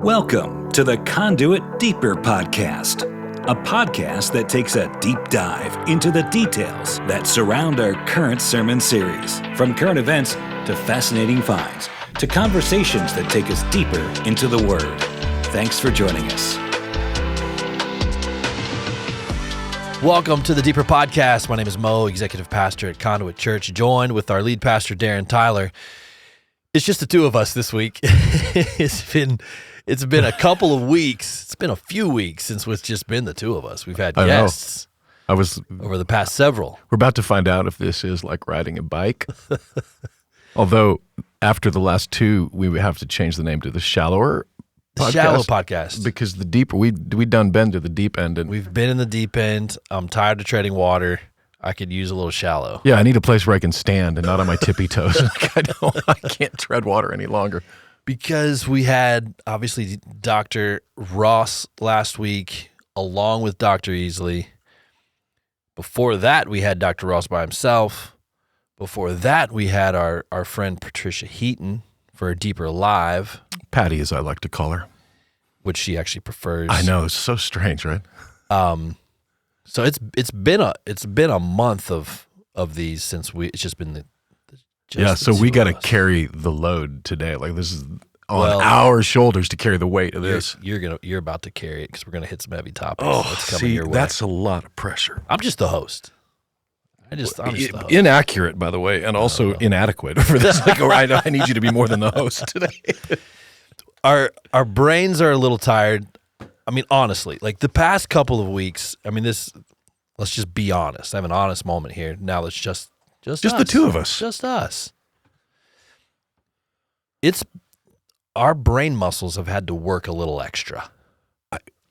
Welcome to the Conduit Deeper podcast, a podcast that takes a deep dive into the details that surround our current sermon series, from current events to fascinating finds to conversations that take us deeper into the Word. Thanks for joining us. Welcome to the Deeper Podcast. My name is Mo, executive pastor at Conduit Church, joined with our lead pastor, Darren Tyler. It's just the two of us this week. It's been a couple of weeks. It's been a few weeks since it's just been the two of us. We've had guests over the past several. We're about to find out if this is like riding a bike. Although after the last two, we would have to change the name to the Shallower Podcast. The Shallow Podcast. Because the deeper, we done been to the deep end. And we've been in the deep end. I'm tired of treading water. I could use a little shallow. Yeah, I need a place where I can stand and not on my tippy toes. I can't tread water any longer. Because we had, obviously, Dr. Ross last week, along with Dr. Easley. Before that, we had Dr. Ross by himself. Before that, we had our friend Patricia Heaton for a Deeper Live. Patty, as I like to call her. Which she actually prefers. I know, it's so strange, right? So it's been a month of these since it's just been so we got to carry the load today. Like this is on our shoulders to carry the weight of this. You're about to carry it because we're gonna hit some heavy topics. That's a lot of pressure. I'm just the host. I'm just the host. Inaccurate, by the way, and also inadequate for this. I need you to be more than the host today. Our brains are a little tired. I mean, honestly, like the past couple of weeks. I mean, let's just be honest. I have an honest moment here. Now let's just us. The two of us. Just us. It's our brain muscles have had to work a little extra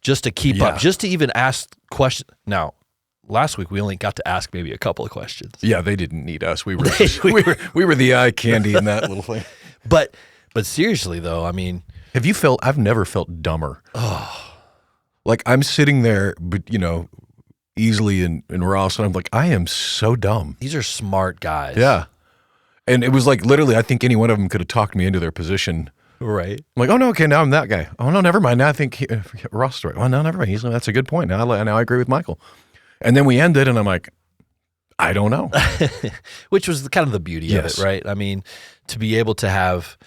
just to keep up, just to even ask questions. Now, last week we only got to ask maybe a couple of questions. Yeah, they didn't need us. We were we were the eye candy in that little thing. But seriously though, I mean, have you felt? I've never felt dumber. Like I'm sitting there, but Easley and Ross, and I'm like, I am so dumb. These are smart guys. Yeah. And it was like literally, I think any one of them could have talked me into their position. Right. I'm like, oh no, okay, now I'm that guy. Oh no, never mind. Now I think Ross story. Well, no, never mind. That's a good point. Now I agree with Michael. And then we ended, and I'm like, I don't know. Which was kind of the beauty of it, right? I mean, to be able to have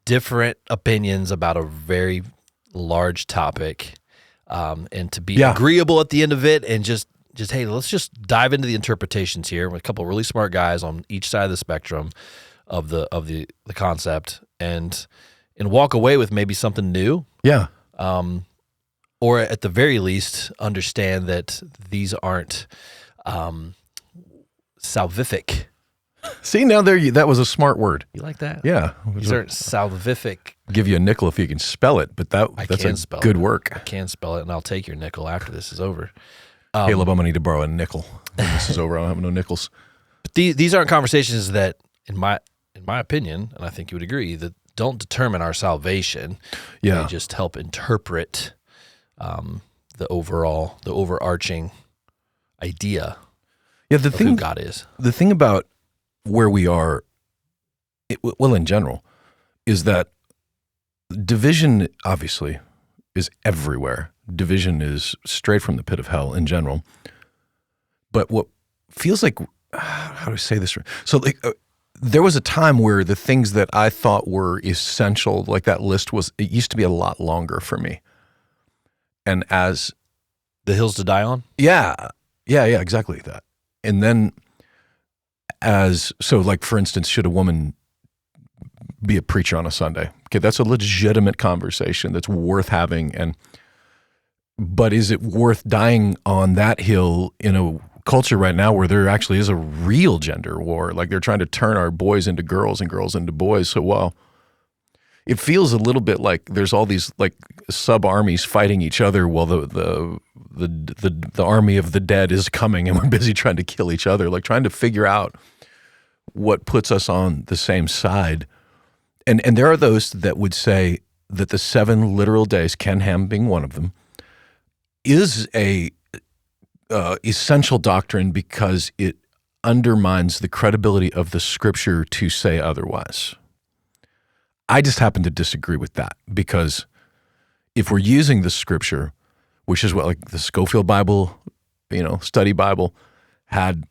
different opinions about a very large topic, and to be agreeable at the end of it, and just hey, let's just dive into the interpretations here with a couple of really smart guys on each side of the spectrum of the concept, and walk away with maybe something new. Yeah. Or at the very least, understand that these aren't salvific. See, now that was a smart word. You like that? Yeah. These aren't salvific. Give you a nickel if you can spell it, but that's good work. I can spell it, and I'll take your nickel after this is over. Caleb, I'm going to need to borrow a nickel when this is over. I don't have no nickels. But these aren't conversations that, in my opinion, and I think you would agree, that don't determine our salvation. Yeah. They just help interpret the overarching idea of who God is. The thing about where we are, in general, is that division, obviously, is everywhere. Division is straight from the pit of hell in general. But what feels like, how do I say this? So there was a time where the things that I thought were essential, like that list it used to be a lot longer for me. And as the hills to die on? Yeah, exactly that. And then for instance, should a woman be a preacher on a Sunday? Okay, that's a legitimate conversation that's worth having. But is it worth dying on that hill in a culture right now where there actually is a real gender war? Like they're trying to turn our boys into girls and girls into boys. So, it feels a little bit like there's all these like sub-armies fighting each other while the army of the dead is coming, and we're busy trying to kill each other, like trying to figure out what puts us on the same side. And there are those that would say that the 7 literal days, Ken Ham being one of them, is a essential doctrine because it undermines the credibility of the Scripture to say otherwise. I just happen to disagree with that, because if we're using the scripture, which is what like the Scofield Bible, study Bible had,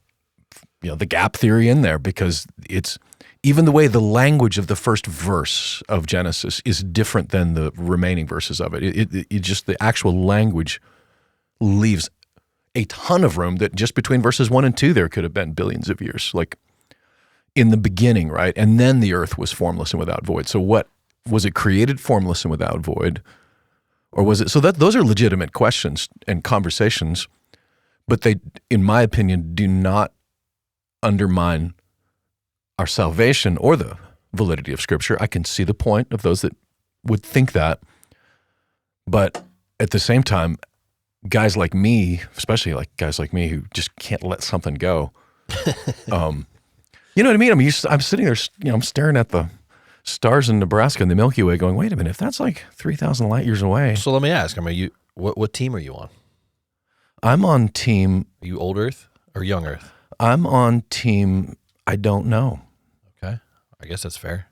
the gap theory in there, because it's even the way the language of the first verse of Genesis is different than the remaining verses of it. It just, the actual language leaves a ton of room that just between verses 1 and 2 there could have been billions of years, like in the beginning, right? And then the earth was formless and without void. So what was it created formless and without void? Or was it, so that those are legitimate questions and conversations, but they, in my opinion, do not undermine our salvation or the validity of Scripture. I can see the point of those that would think that, but at the same time, guys like me, especially like guys like me who just can't let something go, you know what I mean? I'm sitting there, I'm staring at the stars in Nebraska and the Milky Way going, wait a minute, if that's like 3,000 light years away. So let me ask, what team are you on? I'm on team... Are you old Earth or young Earth? I'm on team, I don't know. Okay. I guess that's fair.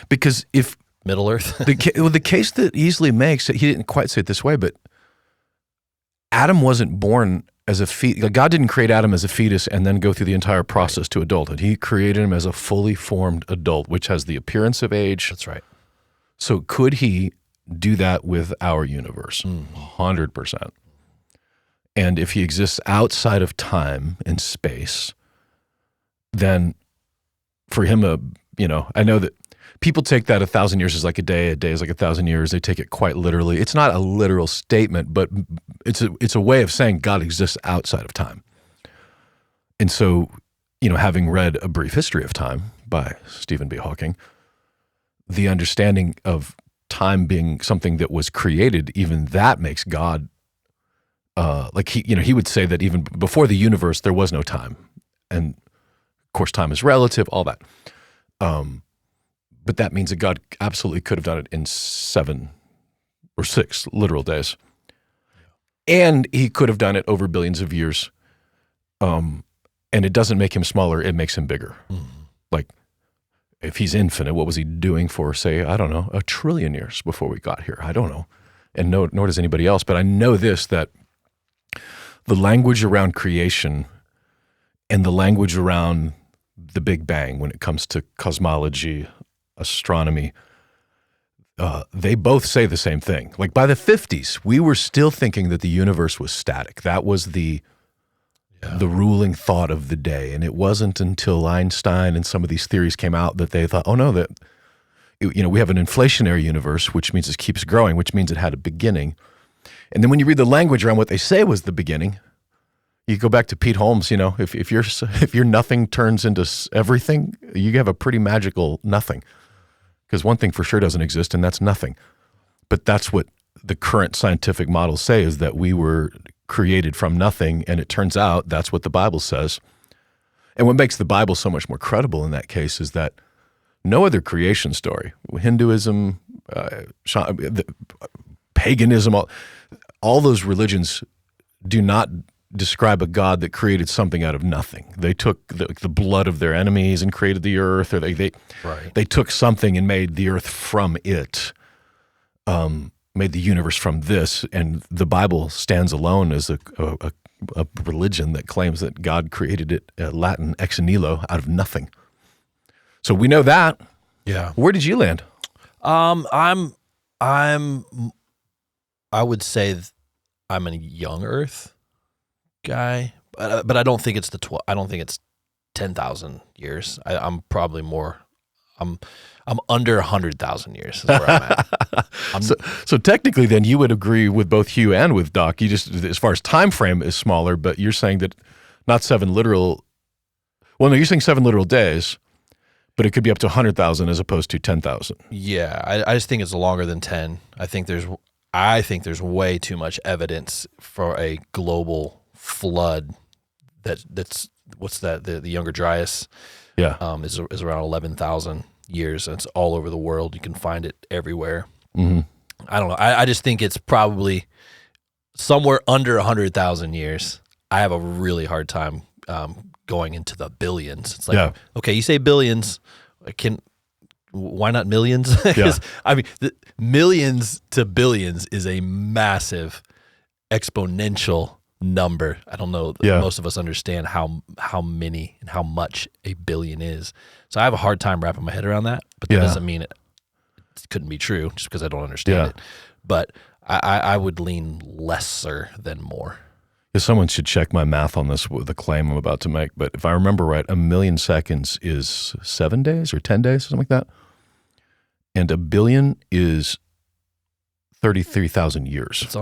Because if... Middle Earth? the case that easily makes it, he didn't quite say it this way, but Adam wasn't born as a fetus. God didn't create Adam as a fetus and then go through the entire process to adulthood. He created him as a fully formed adult, which has the appearance of age. That's right. So could he do that with our universe? 100%. And if he exists outside of time and space, then for him, I know that people take that 1,000 years is like a day is like 1,000 years. They take it quite literally. It's not a literal statement, but it's a way of saying God exists outside of time. And so, having read A Brief History of Time by Stephen B. Hawking, the understanding of time being something that was created, even that makes God, he would say that even before the universe, there was no time. And of course, time is relative, all that. But that means that God absolutely could have done it in 7 or 6 literal days. And he could have done it over billions of years. And it doesn't make him smaller, it makes him bigger. Like, if he's infinite, what was he doing for, say, I don't know, 1 trillion years before we got here? I don't know. And nor does anybody else. But I know this, that the language around creation and the language around the Big Bang when it comes to cosmology, astronomy, they both say the same thing. Like by the 50s, we were still thinking that the universe was static. That was the ruling thought of the day. And it wasn't until Einstein and some of these theories came out that they thought, oh no, that we have an inflationary universe, which means it keeps growing, which means it had a beginning. And then when you read the language around what they say was the beginning, you go back to Pete Holmes, if your nothing turns into everything, you have a pretty magical nothing. Because one thing for sure doesn't exist, and that's nothing. But that's what the current scientific models say, is that we were created from nothing, and it turns out that's what the Bible says. And what makes the Bible so much more credible in that case is that no other creation story, Hinduism, paganism, all those religions do not describe a God that created something out of nothing. They took the blood of their enemies and created the earth, or they took something and made the earth from it, made the universe from this. And the Bible stands alone as a religion that claims that God created it, Latin ex nihilo, out of nothing. So we know that. Yeah. Where did you land? I would say I'm a young Earth guy, but I don't think it's I don't think it's 10,000 years. I'm probably more. I'm under 100,000 years is where I'm at. So technically, then you would agree with both Hugh and with Doc. You just, as far as time frame is smaller, but you're saying that not 7 literal. Well, no, you're saying 7 literal days, but it could be up to 100,000 as opposed to 10,000. Yeah, I just think it's longer than 10. I think there's way too much evidence for a global flood that's what's that, the Younger Dryas is around 11,000 years, and it's all over the world. You can find it everywhere. I don't know. I just think it's probably somewhere under 100,000 years. I have a really hard time going into the billions. It's like, okay, you say billions, why not millions? I mean, millions to billions is a massive exponential number. I don't know that most of us understand how many and how much a billion is. So I have a hard time wrapping my head around that, but that doesn't mean it couldn't be true just because I don't understand it. But I would lean lesser than more. Someone should check my math on this with the claim I'm about to make, but if I remember right, 1 million seconds is 7 days or 10 days, something like that. And a billion is 33,000 years. It's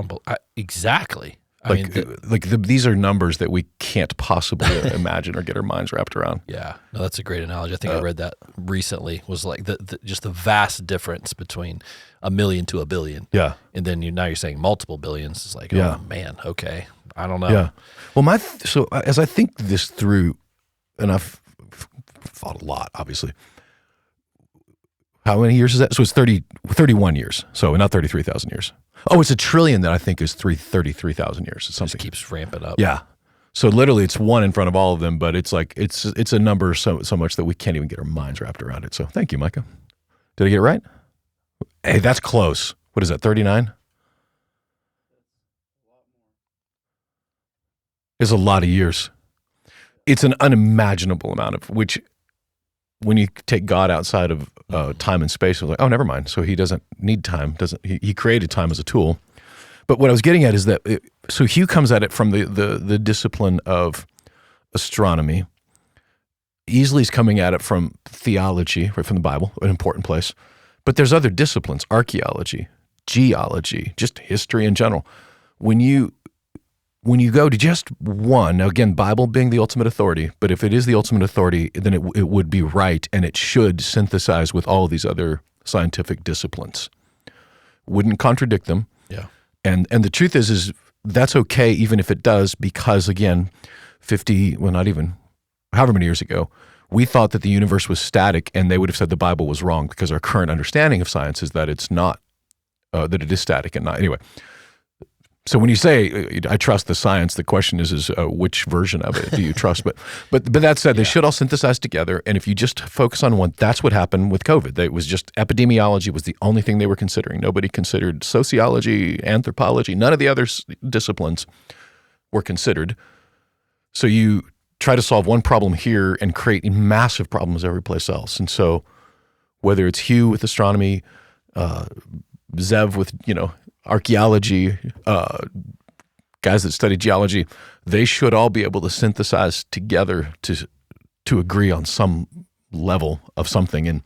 exactly. These are numbers that we can't possibly imagine or get our minds wrapped around. Yeah, no, that's a great analogy. I think I read that recently. Was like just the vast difference between 1 million to a billion. Yeah, and then now you're saying multiple billions. It's like, oh man, okay, I don't know. Yeah, well, so as I think this through, and I've thought a lot, obviously. How many years is that? So it's 31 years. So not 33,000 years. Oh, it's a trillion that I think is 33,000 years. It's something. It just keeps ramping up. Yeah. So literally it's one in front of all of them, but it's like it's a number so much that we can't even get our minds wrapped around it. So thank you, Micah. Did I get it right? Hey, that's close. What is that, 39? It's a lot of years. It's an unimaginable amount of which when you take God outside of time and space, it's like, oh, never mind. So he doesn't need time. He created time as a tool. But what I was getting at is that, so Hugh comes at it from the discipline of astronomy. Easley's coming at it from theology, right from the Bible, an important place. But there's other disciplines, archaeology, geology, just history in general. When you go to just one, now again, Bible being the ultimate authority, but if it is the ultimate authority, then it would be right and it should synthesize with all of these other scientific disciplines. Wouldn't contradict them. Yeah. And the truth is that's okay even if it does, because again, however many years ago, we thought that the universe was static and they would have said the Bible was wrong because our current understanding of science is that it's not, that it is static and not. Anyway. So when you say I trust the science, the question is which version of it do you trust? But that said, they should all synthesize together. And if you just focus on one, that's what happened with COVID. It was just epidemiology was the only thing they were considering. Nobody considered sociology, anthropology. None of the other disciplines were considered. So you try to solve one problem here and create massive problems every place else. And so whether it's Hugh with astronomy, Zev with archaeology, guys that study geology, they should all be able to synthesize together to agree on some level of something, and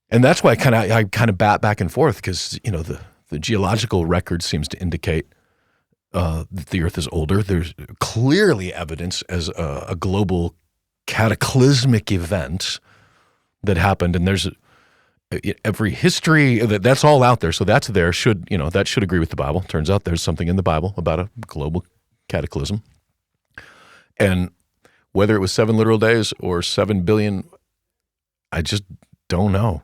that's why I kind of bat back and forth because the geological record seems to indicate that the Earth is older. There's clearly evidence as a global cataclysmic event that happened, and there's every history that's all out there. So that's there that should agree with the Bible. Turns out there's something in the Bible about a global cataclysm. And whether it was 7 literal days or 7 billion, I just don't know.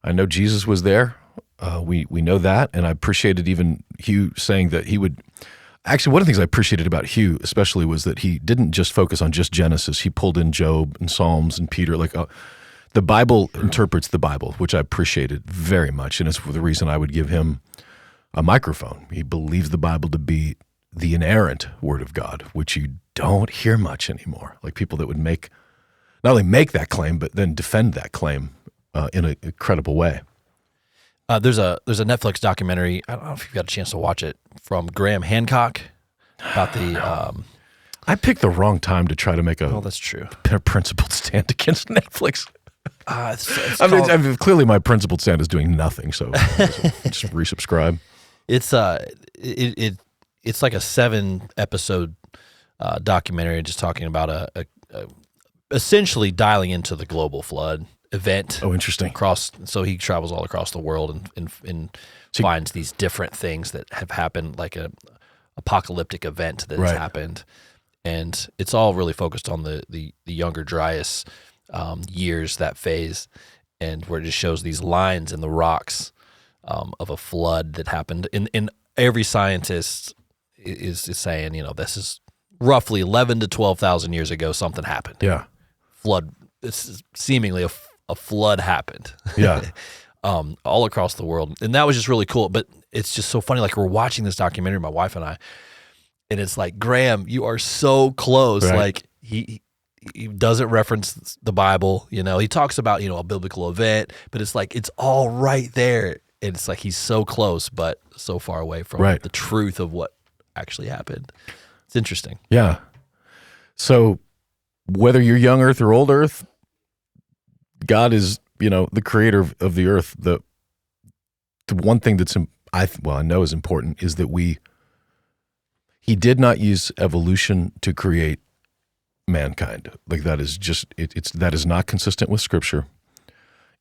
I know Jesus was there. We know that. And I appreciated even Hugh saying that he would, actually one of the things I appreciated about Hugh especially was that he didn't just focus on just Genesis. He pulled in Job and Psalms and Peter, the Bible interprets the Bible, which I appreciated very much, and it's the reason I would give him a microphone. He believes the Bible to be the inerrant Word of God, which you don't hear much anymore. Like people that would not only make that claim, but then defend that claim in a credible way. There's a Netflix documentary, I don't know if you've got a chance to watch it, from Graham Hancock about the... I picked the wrong time to try to make that's true. Principled stand against Netflix. It's clearly my principled stand is doing nothing, so just resubscribe. It's it's like a 7-episode documentary just talking about a essentially dialing into the global flood event. Oh, interesting. So he travels all across the world and finds these different things that have happened, like a apocalyptic event that has happened, and it's all really focused on the younger Dryas years, that phase, and where it just shows these lines in the rocks of a flood that happened. And every scientist is saying, this is roughly 11 to 12,000 years ago, something happened. Yeah. Flood. This is seemingly a flood happened. Yeah. All across the world. And that was just really cool. But it's just so funny. Like, we're watching this documentary, my wife and I, and it's like, Graham, you are so close. Right. Like, he doesn't reference the Bible. He talks about, a biblical event, but it's like, it's all right there. And it's like, he's so close, but so far away from the truth of what actually happened. It's interesting. Yeah. So whether you're young earth or old earth, God is, the creator of the earth. The one thing that's, I know is important is that he did not use evolution to create mankind. Like, that is just, that is not consistent with Scripture,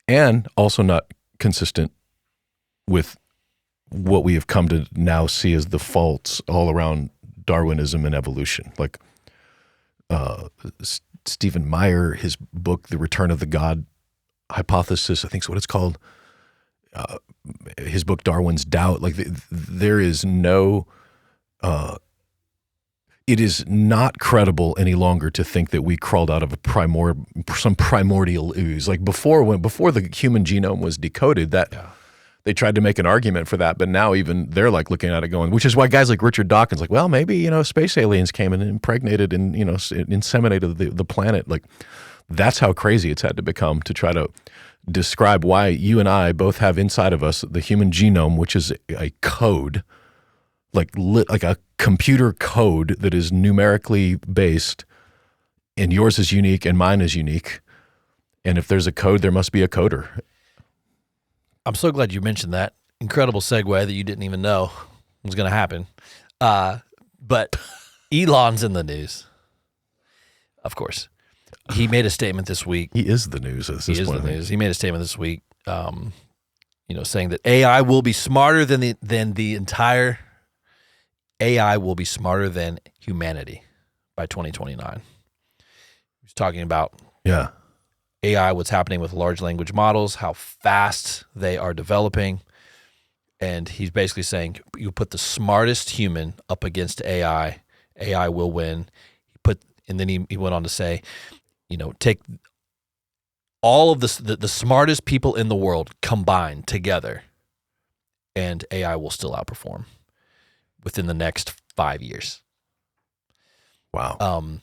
and also not consistent with what we have come to now see as the faults all around Darwinism and evolution. Like, Stephen Meyer, his book, The Return of the God Hypothesis, I think is what it's called. His book, Darwin's Doubt. Like, there is no, it is not credible any longer to think that we crawled out of some primordial ooze. Like, before the human genome was decoded, they tried to make an argument for that, but now even they're like looking at it going, which is why guys like Richard Dawkins, like, well, maybe, space aliens came and impregnated and, inseminated the planet. Like, that's how crazy it's had to become to try to describe why you and I both have inside of us the human genome, which is a code, like a computer code that is numerically based, and yours is unique and mine is unique. And if there's a code, there must be a coder. I'm so glad you mentioned that. Incredible segue that you didn't even know was going to happen. But Elon's in the news, of course. He made a statement this week. He is the news at this point. He is the news. He made a statement this week, saying that AI will be smarter than the entire AI will be smarter than humanity by 2029. He's talking about AI, what's happening with large language models, how fast they are developing. And he's basically saying, you put the smartest human up against AI, AI will win. And then he went on to say, take all of the smartest people in the world combined together, and AI will still outperform within the next 5 years. Wow.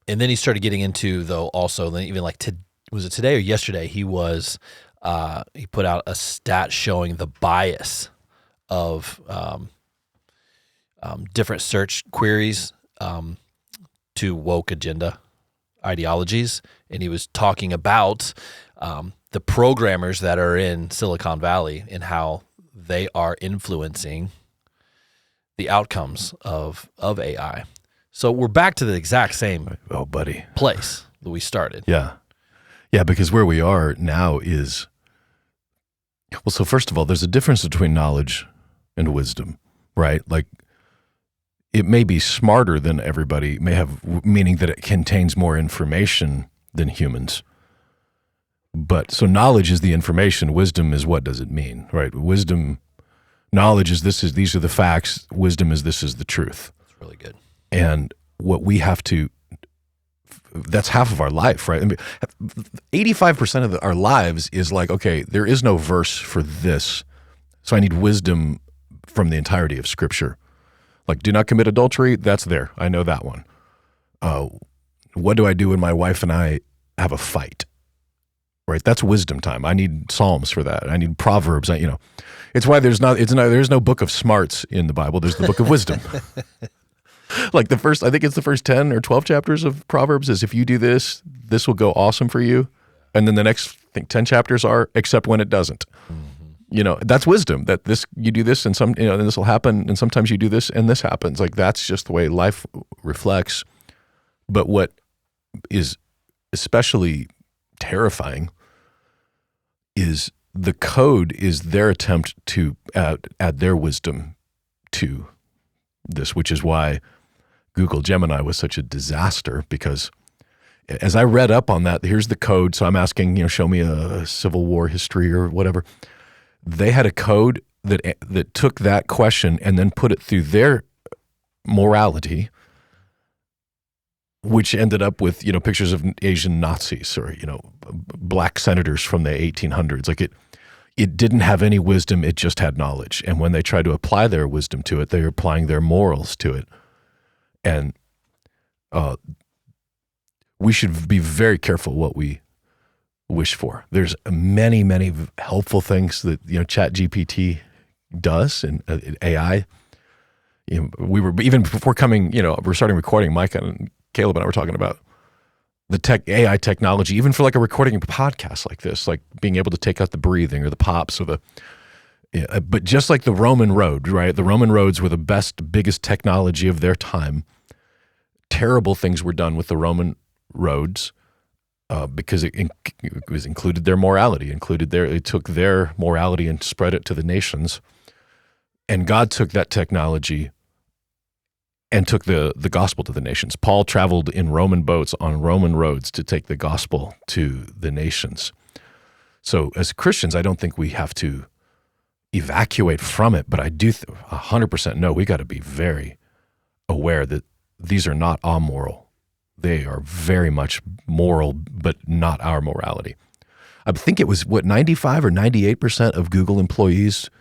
And then he started getting into, though, also, then even like, was it today or yesterday? He put out a stat showing the bias of different search queries to woke agenda ideologies. And he was talking about the programmers that are in Silicon Valley and how they are influencing the outcomes of AI. So we're back to the exact same place that we started. Yeah. Yeah, because where we are now is, well, so first of all, there's a difference between knowledge and wisdom, right? Like, it may be smarter than everybody, meaning that it contains more information than humans. But so knowledge is the information, wisdom is what does it mean, right? Knowledge is these are the facts, wisdom is this is the truth. That's really good. And what we have to, that's half of our life, right? I mean, 85% of our lives is like, okay, there is no verse for this, so I need wisdom from the entirety of Scripture. Like, do not commit adultery, that's there. I know that one. What do I do when my wife and I have a fight? Right? That's wisdom time. I need Psalms for that. I need Proverbs. It's why there's no book of smarts in the Bible. There's the book of wisdom. Like I think it's the first 10 or 12 chapters of Proverbs is if you do this, this will go awesome for you. And then the next, I think 10 chapters are except when it doesn't. Mm-hmm. That's wisdom, that you do this and and this will happen. And sometimes you do this and this happens. Like, that's just the way life reflects. But what is especially terrifying is the code is their attempt to add their wisdom to this, which is why Google Gemini was such a disaster, because as I read up on that, here's the code. So I'm asking, show me a Civil War history or whatever. They had a code that took that question and then put it through their morality which ended up with, pictures of Asian Nazis or, black senators from the 1800s. Like it didn't have any wisdom. It just had knowledge. And when they tried to apply their wisdom to it, they were applying their morals to it. And we should be very careful what we wish for. There's many, many helpful things that, ChatGPT does and AI. We were, even before coming, we're starting recording, Mike and Caleb and I were talking about the AI technology, even for like a recording a podcast like this, like being able to take out the breathing or the pops or but just like the Roman road, right? The Roman roads were the biggest technology of their time. Terrible things were done with the Roman roads because it included their morality, it took their morality and spread it to the nations. And God took that technology and took the gospel to the nations. Paul traveled in Roman boats on Roman roads to take the gospel to the nations. So as Christians, I don't think we have to evacuate from it, but I do 100% know we got to be very aware that these are not amoral. They are very much moral, but not our morality. I think it was, 95 or 98% of Google employees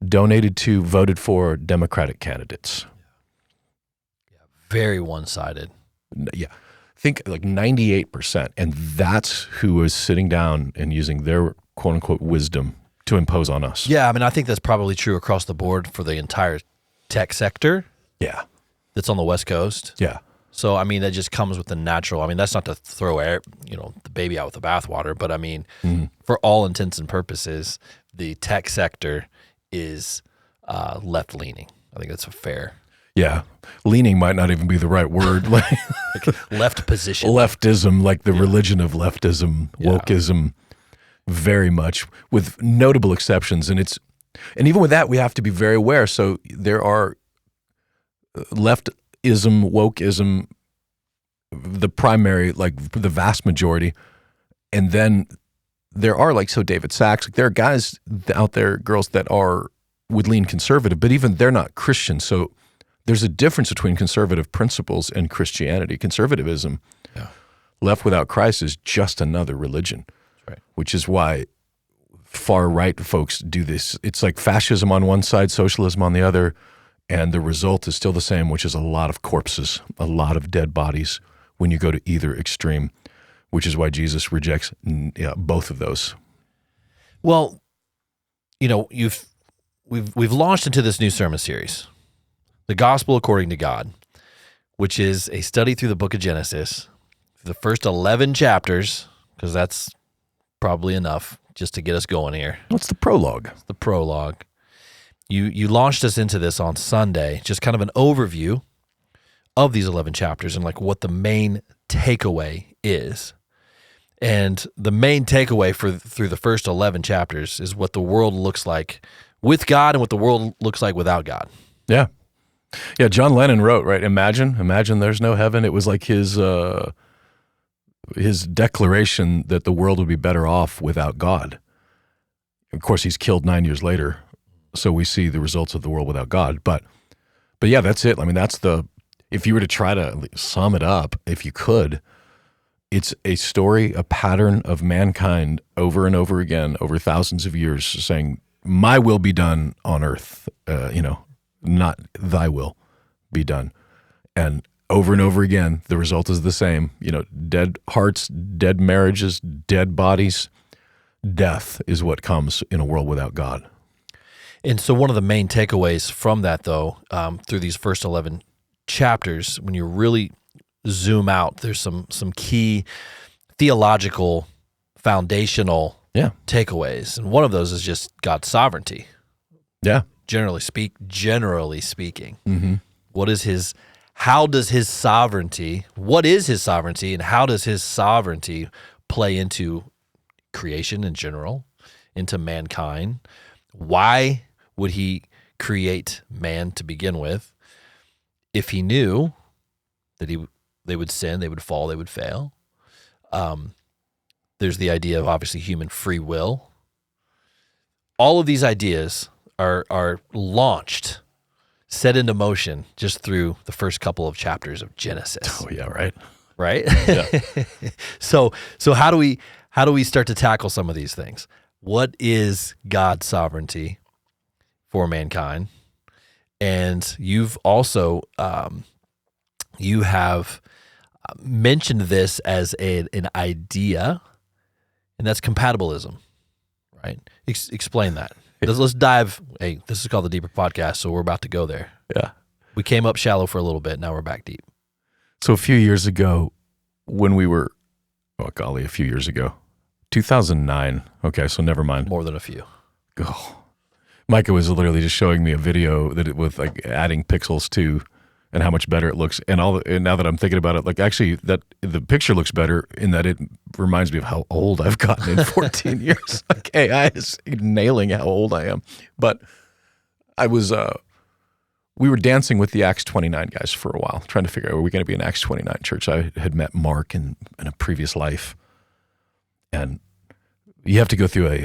voted for Democratic candidates. Very one-sided. Yeah. Think like 98%. And that's who was sitting down and using their quote-unquote wisdom to impose on us. Yeah, I think that's probably true across the board for the entire tech sector. Yeah. That's on the West Coast. Yeah. So, that just comes with the natural. That's not to throw the baby out with the bathwater, but for all intents and purposes, the tech sector is left-leaning. I think that's a fair. Yeah. Leaning might not even be the right word. Like left position. Leftism, like the religion of leftism, wokeism, very much, with notable exceptions. And even with that, we have to be very aware. So there are leftism, wokeism, the primary, like the vast majority. And then there are David Sachs, there are guys out there, girls that would lean conservative, but even they're not Christian. So there's a difference between conservative principles and Christianity. Conservatism, left without Christ, is just another religion, right? Which is why far-right folks do this. It's like fascism on one side, socialism on the other, and the result is still the same, which is a lot of corpses, a lot of dead bodies when you go to either extreme, which is why Jesus rejects both of those. Well, we've launched into this new sermon series, The Gospel According to God, which is a study through the book of Genesis, the first 11 chapters, because that's probably enough just to get us going here. What's the prologue? It's the prologue. You launched us into this on Sunday, just kind of an overview of these 11 chapters and what the main takeaway is. And the main takeaway through the first 11 chapters is what the world looks like with God and what the world looks like without God. Yeah. Yeah, John Lennon wrote, right? Imagine there's no heaven. It was like his declaration that the world would be better off without God. Of course, he's killed 9 years later, so we see the results of the world without God. But yeah, that's it. That's if you were to try to sum it up, if you could, it's a story, a pattern of mankind over and over again, over thousands of years, saying, my will be done on earth, not thy will be done. And over again, the result is the same. Dead hearts, dead marriages, dead bodies. Death is what comes in a world without God. And so one of the main takeaways from that, though, through these first 11 chapters, when you really zoom out, there's some key theological, foundational takeaways. And one of those is just God's sovereignty. Yeah. Generally speaking. Mm-hmm. What is his sovereignty, and how does his sovereignty play into creation in general, into mankind? Why would he create man to begin with if he knew that they would sin, they would fall, they would fail? There's the idea of obviously human free will. All of these ideas are launched set into motion just through the first couple of chapters of Genesis. Oh yeah, right. Right? Yeah. So how do we start to tackle some of these things? What is God's sovereignty for mankind? And you've also you have mentioned this as an idea, and that's compatibilism, right? Explain that. Let's dive. Hey, this is called the Deeper Podcast, so we're about to go there. Yeah. We came up shallow for a little bit. Now we're back deep. So a few years ago, when we were, a few years ago, 2009. Okay, so never mind. More than a few. Oh. Micah was literally just showing me a video that with like adding pixels to, and how much better it looks. And now that I'm thinking about it, like actually that the picture looks better in that it reminds me of how old I've gotten in 14 years. Like AI is nailing how old I am. But I was, we were dancing with the Acts 29 guys for a while, trying to figure out, are we going to be an Acts 29 church? I had met Mark in a previous life. And you have to go through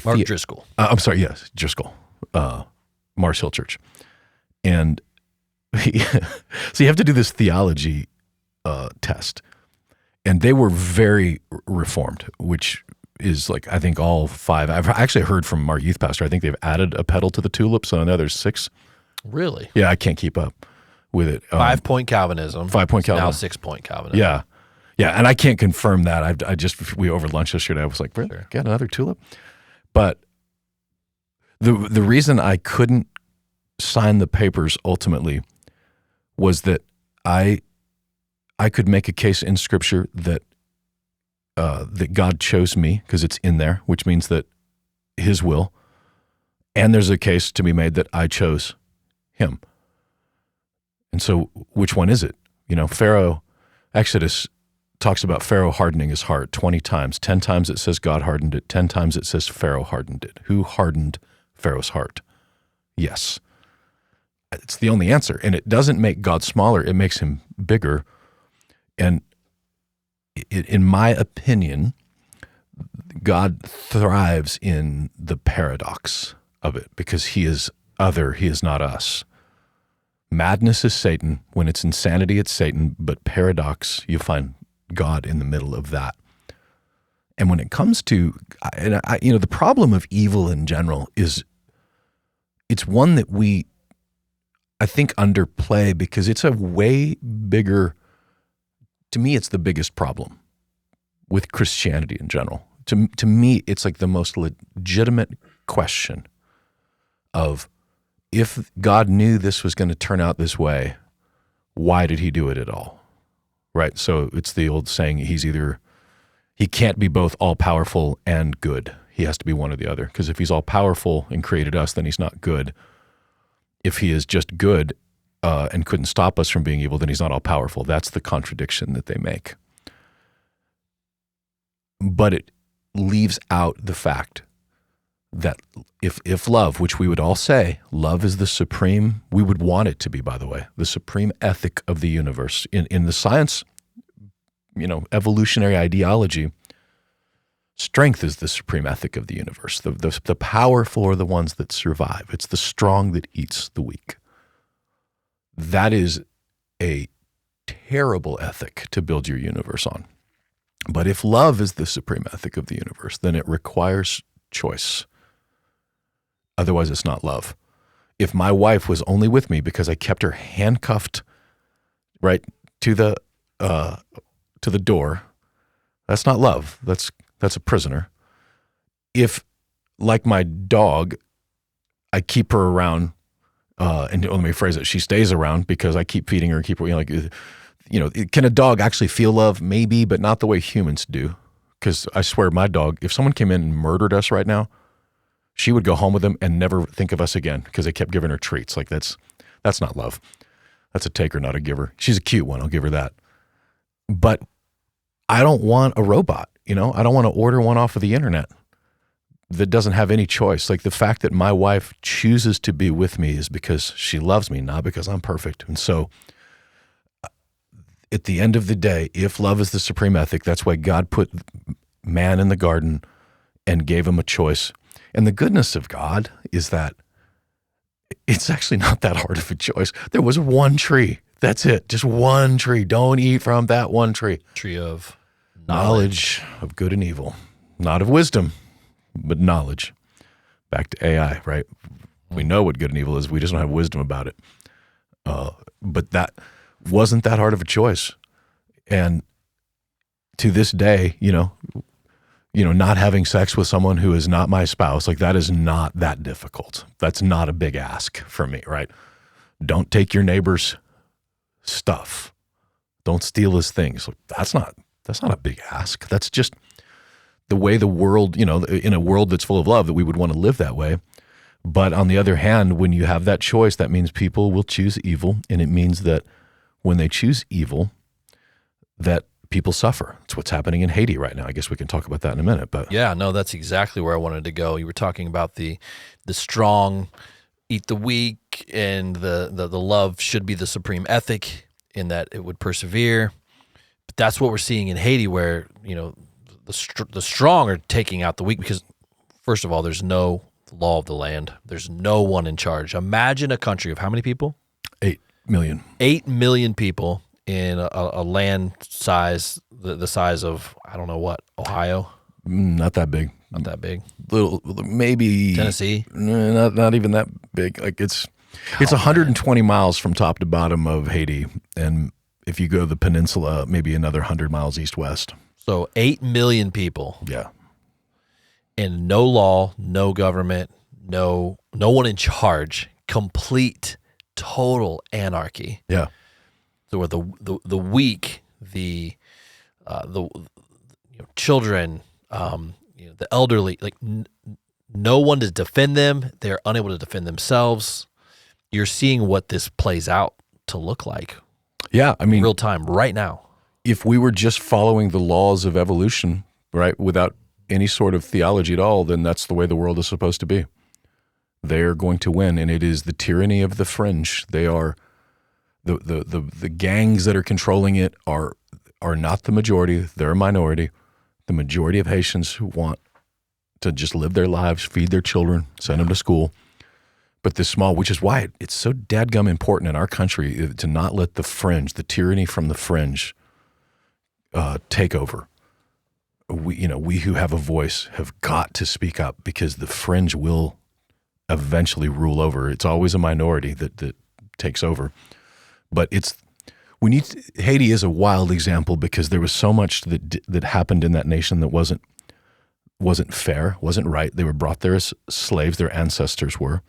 Mark Driscoll. I'm sorry, yes, Driscoll, Mars Hill Church. And so you have to do this theology test. And they were very reformed, which is like, I think all five. I've actually heard from our youth pastor, I think they've added a pedal to the tulip, so now there's 6. Really? Yeah, I can't keep up with it. 5-point Calvinism. 5-point Calvinism. Now 6-point Calvinism. Yeah. Yeah, and I can't confirm that. We over lunch yesterday, I was like, really? Sure. Got another tulip? But the reason I couldn't sign the papers ultimately was that I could make a case in Scripture that that God chose me, because it's in there, which means that His will, and there's a case to be made that I chose Him. And so which one is it? Pharaoh, Exodus talks about Pharaoh hardening his heart 20 times. 10 times it says God hardened it. 10 times it says Pharaoh hardened it. Who hardened Pharaoh's heart? Yes. It's the only answer. And it doesn't make God smaller. It makes him bigger. And in my opinion, God thrives in the paradox of it because he is other. He is not us. Madness is Satan. When it's insanity, it's Satan. But paradox, you find God in the middle of that. And when it comes to, the problem of evil in general is it's one that we, I think, underplay because it's a way bigger, to me, it's the biggest problem with Christianity in general. To me, it's like the most legitimate question of, if God knew this was going to turn out this way, why did he do it at all? Right? So it's the old saying, he can't be both all-powerful and good. He has to be one or the other. Because if he's all-powerful and created us, then he's not good. If he is just good and couldn't stop us from being evil, then he's not all-powerful. That's the contradiction that they make. But it leaves out the fact that if love, which we would all say, love is the supreme, we would want it to be, by the way, the supreme ethic of the universe. In the science, evolutionary ideology, strength is the supreme ethic of the universe. The powerful are the ones that survive. It's the strong that eats the weak. That is a terrible ethic to build your universe on. But if love is the supreme ethic of the universe, then it requires choice. Otherwise, it's not love. If my wife was only with me because I kept her handcuffed right to the door, that's not love. That's a prisoner. If, like my dog, I keep her around, and let me phrase it, she stays around because I keep feeding her and can a dog actually feel love? Maybe, but not the way humans do. Because I swear, my dog, if someone came in and murdered us right now, she would go home with them and never think of us again because they kept giving her treats. Like that's not love. That's a taker, not a giver. She's a cute one. I'll give her that. But I don't want a robot. I don't want to order one off of the internet that doesn't have any choice. Like the fact that my wife chooses to be with me is because she loves me, not because I'm perfect. And so at the end of the day, if love is the supreme ethic, that's why God put man in the garden and gave him a choice. And the goodness of God is that It's actually not that hard of a choice. There was one tree. That's it. Just one tree. Don't eat from that one tree. Tree of knowledge of good and evil. Not of wisdom, but knowledge. Back to AI, right? We know what good and evil is. We just don't have wisdom about it. But that wasn't that hard of a choice. And to this day, not having sex with someone who is not my spouse, like that is not that difficult. That's not a big ask for me, right? Don't take your neighbor's stuff. Don't steal his things. Like, that's not a big ask. That's just the way the world, in a world that's full of love, that we would want to live that way. But on the other hand, when you have that choice, that means people will choose evil. And it means that when they choose evil, that people suffer. It's what's happening in Haiti right now. I guess we can talk about that in a minute. But yeah, no, that's exactly where I wanted to go. You were talking about the strong eat the weak, and the love should be the supreme ethic in that it would persevere. But that's what we're seeing in Haiti, where the strong are taking out the weak because, first of all, there's no law of the land. There's no one in charge. Imagine a country of how many people? 8 million. 8 million people in a land size, the size of, I don't know what, Ohio? Not that big. Not that big. Little, maybe Tennessee. Not even that big. Like it's 120 miles from top to bottom of Haiti, and if you go to the peninsula, maybe another 100 miles east-west. So 8 million people. Yeah. And no law, no government, no one in charge. Complete, total anarchy. Yeah. So where the weak, the children, the elderly, like no one to defend them. They're unable to defend themselves. You're seeing what this plays out to look like. Yeah, I mean, real time, right now. If we were just following the laws of evolution, right, without any sort of theology at all, then that's the way the world is supposed to be. They're going to win, and it is the tyranny of the fringe. They are the gangs that are controlling it are not the majority. They're a minority. The majority of Haitians who want to just live their lives, feed their children, send them to school. But this small, which is why it's so dadgum important in our country to not let the fringe, the tyranny from the fringe, take over. We who have a voice have got to speak up, because the fringe will eventually rule over. It's always a minority that takes over. But Haiti is a wild example, because there was so much that happened in that nation that wasn't fair, wasn't right. They were brought there as slaves. Their ancestors were,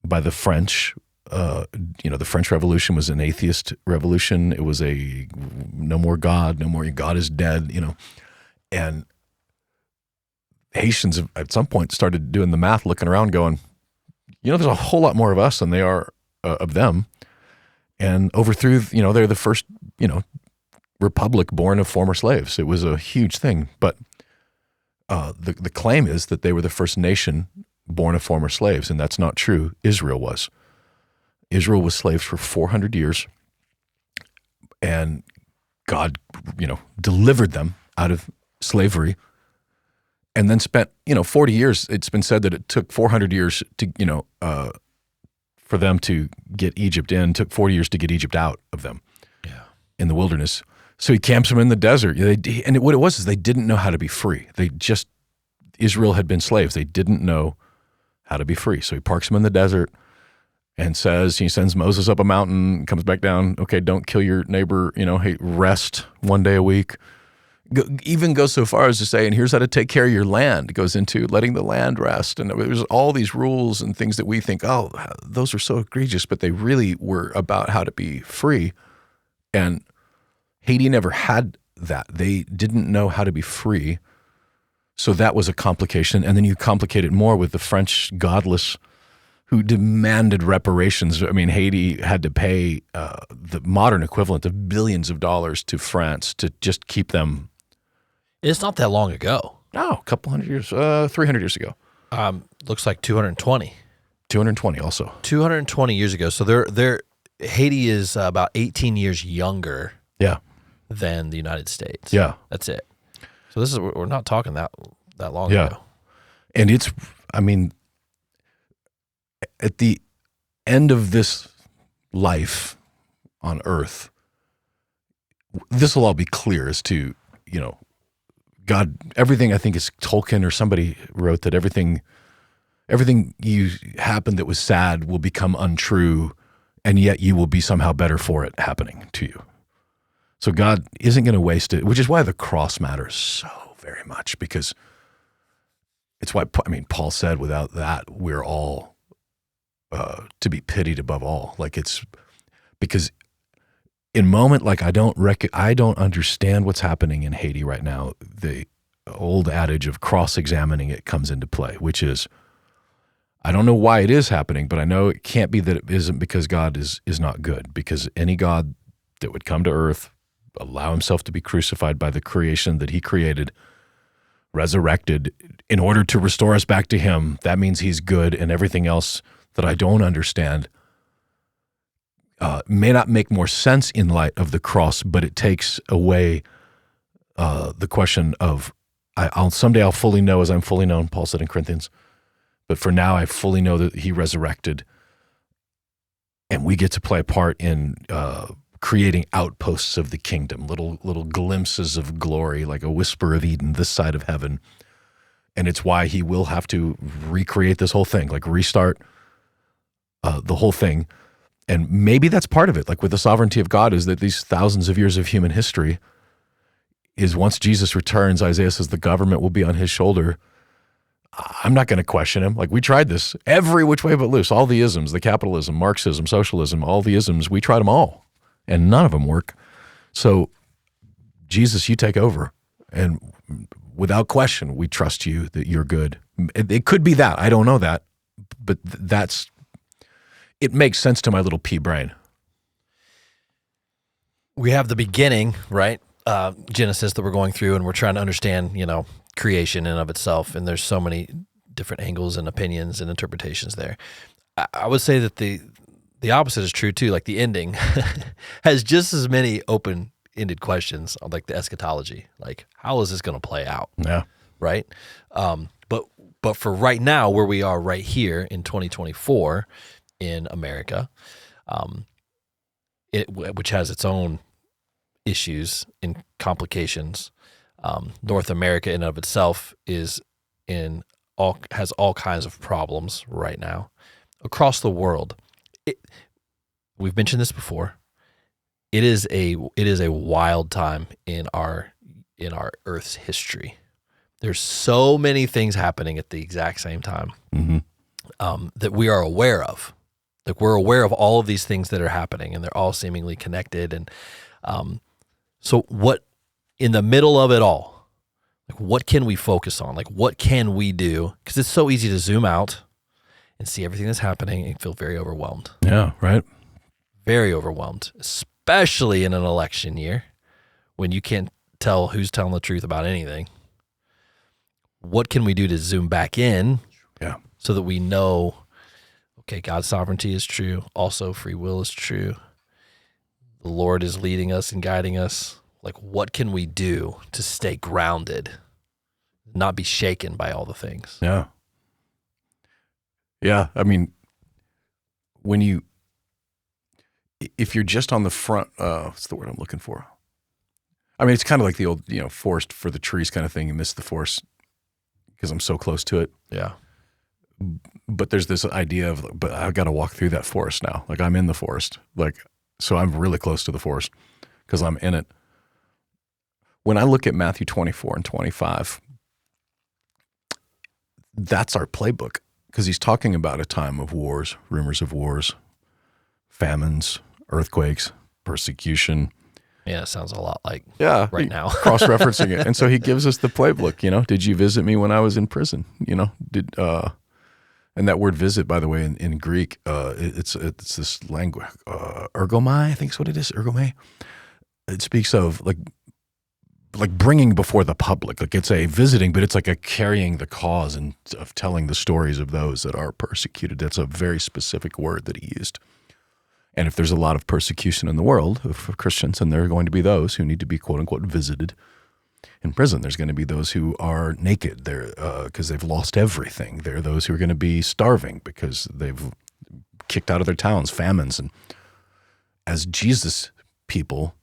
by the French. The French Revolution was an atheist revolution. It was a no more God, God is dead, and Haitians at some point started doing the math, looking around going, there's a whole lot more of us than they are of them, and overthrew, they're the first, republic born of former slaves. It was a huge thing, but the claim is that they were the first nation born of former slaves, and that's not true. Israel was. Israel was slaves for 400 years, and God, delivered them out of slavery, and then spent, 40 years. It's been said that it took 400 years to, for them to get Egypt in, took 40 years to get Egypt out of them in the wilderness. So he camps them in the desert. What it was is they didn't know how to be free. Israel had been slaves. They didn't know how to be free. So he parks them in the desert and he sends Moses up a mountain, comes back down. Okay, don't kill your neighbor. Hey, rest one day a week. Even goes so far as to say, and here's how to take care of your land. It goes into letting the land rest. And there's all these rules and things that we think, oh, those are so egregious, but they really were about how to be free. And Haiti never had that. They didn't know how to be free. So that was a complication. And then you complicate it more with the French godless who demanded reparations. I mean, Haiti had to pay the modern equivalent of billions of dollars to France to just keep them. It's not that long ago. No, a couple hundred years, 300 years ago. Looks like 220. 220 also. 220 years ago. So Haiti is about 18 years younger than the United States. Yeah. That's it. So we're not talking that long ago. And it's, I mean, at the end of this life on earth, this will all be clear as to, God, everything, I think it's Tolkien or somebody wrote that everything you happened that was sad will become untrue, and yet you will be somehow better for it happening to you. So God isn't going to waste it, which is why the cross matters so very much, because it's why, Paul said, without that, we're all to be pitied above all. Like, it's because in moment, like, I don't understand what's happening in Haiti right now. The old adage of cross-examining it comes into play, which is, I don't know why it is happening, but I know it can't be that it isn't because God is not good, because any God that would come to earth, allow himself to be crucified by the creation that he created, resurrected in order to restore us back to him, that means he's good, and everything else that I don't understand may not make more sense in light of the cross, but it takes away the question of, someday I'll fully know as I'm fully known, Paul said in Corinthians, but for now I fully know that he resurrected, and we get to play a part in creating outposts of the kingdom, little glimpses of glory, like a whisper of Eden this side of heaven. And it's why he will have to recreate this whole thing, like restart the whole thing. And maybe that's part of it, like with the sovereignty of God, is that these thousands of years of human history is, once Jesus returns, Isaiah says the government will be on his shoulder. I'm not going to question him. Like, we tried this every which way but loose, all the isms, the capitalism, Marxism, socialism, all the isms, we tried them all, and none of them work. So, Jesus, you take over, and without question, we trust you that you're good. It could be that. I don't know that, but it makes sense to my little pea brain. We have the beginning, right? Genesis that we're going through, and we're trying to understand, creation in and of itself, and there's so many different angles and opinions and interpretations there. I would say that the opposite is true too. Like, the ending has just as many open-ended questions on, like, the eschatology. Like, how is this going to play out? Yeah. Right? But for right now, where we are right here in 2024 in America, which has its own issues and complications. North America in and of itself has all kinds of problems right now across the world. We've mentioned this before. It is a wild time in our Earth's history. There's so many things happening at the exact same time that we are aware of. Like, we're aware of all of these things that are happening, and they're all seemingly connected. And so what, in the middle of it all, like, what can we focus on? Like, what can we do? Because it's so easy to zoom out and see everything that's happening and feel very overwhelmed. Yeah, right. Very overwhelmed, especially in an election year when you can't tell who's telling the truth about anything. What can we do to zoom back in so that we know, okay, God's sovereignty is true. Also, free will is true. The Lord is leading us and guiding us. Like, what can we do to stay grounded, not be shaken by all the things? Yeah. Yeah. I mean, if you're just on the front, what's the word I'm looking for? I mean, it's kind of like the old, forest for the trees kind of thing. You miss the forest because I'm so close to it. Yeah. But there's this idea of, but I've got to walk through that forest now. Like, I'm in the forest. Like, so I'm really close to the forest because I'm in it. When I look at Matthew 24 and 25, that's our playbook, because he's talking about a time of wars, rumors of wars, famines, earthquakes, persecution. Yeah, it sounds a lot like right now. Cross-referencing it. And so he gives us the playbook, did you visit me when I was in prison? And that word visit, by the way, in Greek, it's this language, ergomai, I think is what it is, ergomai. It speaks of like bringing before the public. Like, it's a visiting, but it's like a carrying the cause and of telling the stories of those that are persecuted. That's a very specific word that he used. And if there's a lot of persecution in the world of Christians, and there are going to be those who need to be, quote unquote, visited in prison. There's going to be those who are naked there because they've lost everything. There are those who are going to be starving because they've kicked out of their towns, famines. And as Jesus people,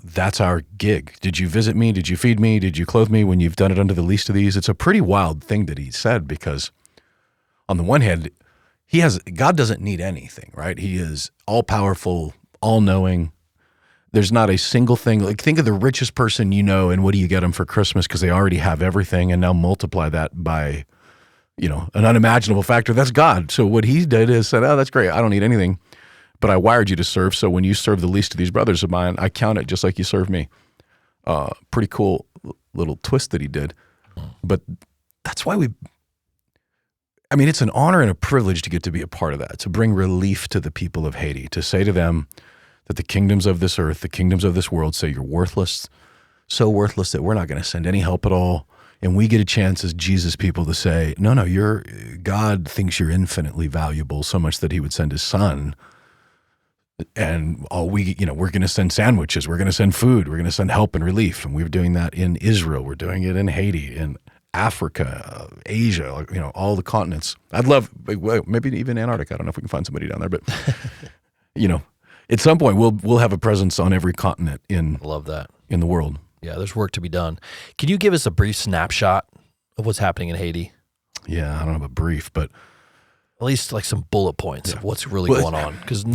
that's our gig. Did you visit me? Did you feed me? Did you clothe me when you've done it unto the least of these? It's a pretty wild thing that he said, because on the one hand, God doesn't need anything, right? He is all-powerful, all-knowing. There's not a single thing. Like, think of the richest person you know, and what do you get them for Christmas? Because they already have everything, and now multiply that by, an unimaginable factor. That's God. So what he did is said, oh, that's great. I don't need anything, but I wired you to serve. So when you serve the least of these brothers of mine, I count it just like you serve me. Pretty cool little twist that he did. But that's why it's an honor and a privilege to get to be a part of that, to bring relief to the people of Haiti, to say to them that the kingdoms of this earth, the kingdoms of this world say you're worthless, so worthless that we're not going to send any help at all. And we get a chance as Jesus people to say, no, God thinks you're infinitely valuable, so much that he would send his son. And we're going to send sandwiches, we're going to send food, we're going to send help and relief. And we're doing that in Israel, we're doing it in Haiti, in Africa, Asia, all the continents. I'd love, maybe even Antarctica. I don't know if we can find somebody down there, but at some point we'll have a presence on every continent love that in the world. Yeah, there's work to be done. Can you give us a brief snapshot of what's happening in Haiti? Yeah, I don't have a brief, but at least like some bullet points of what's really going on. Because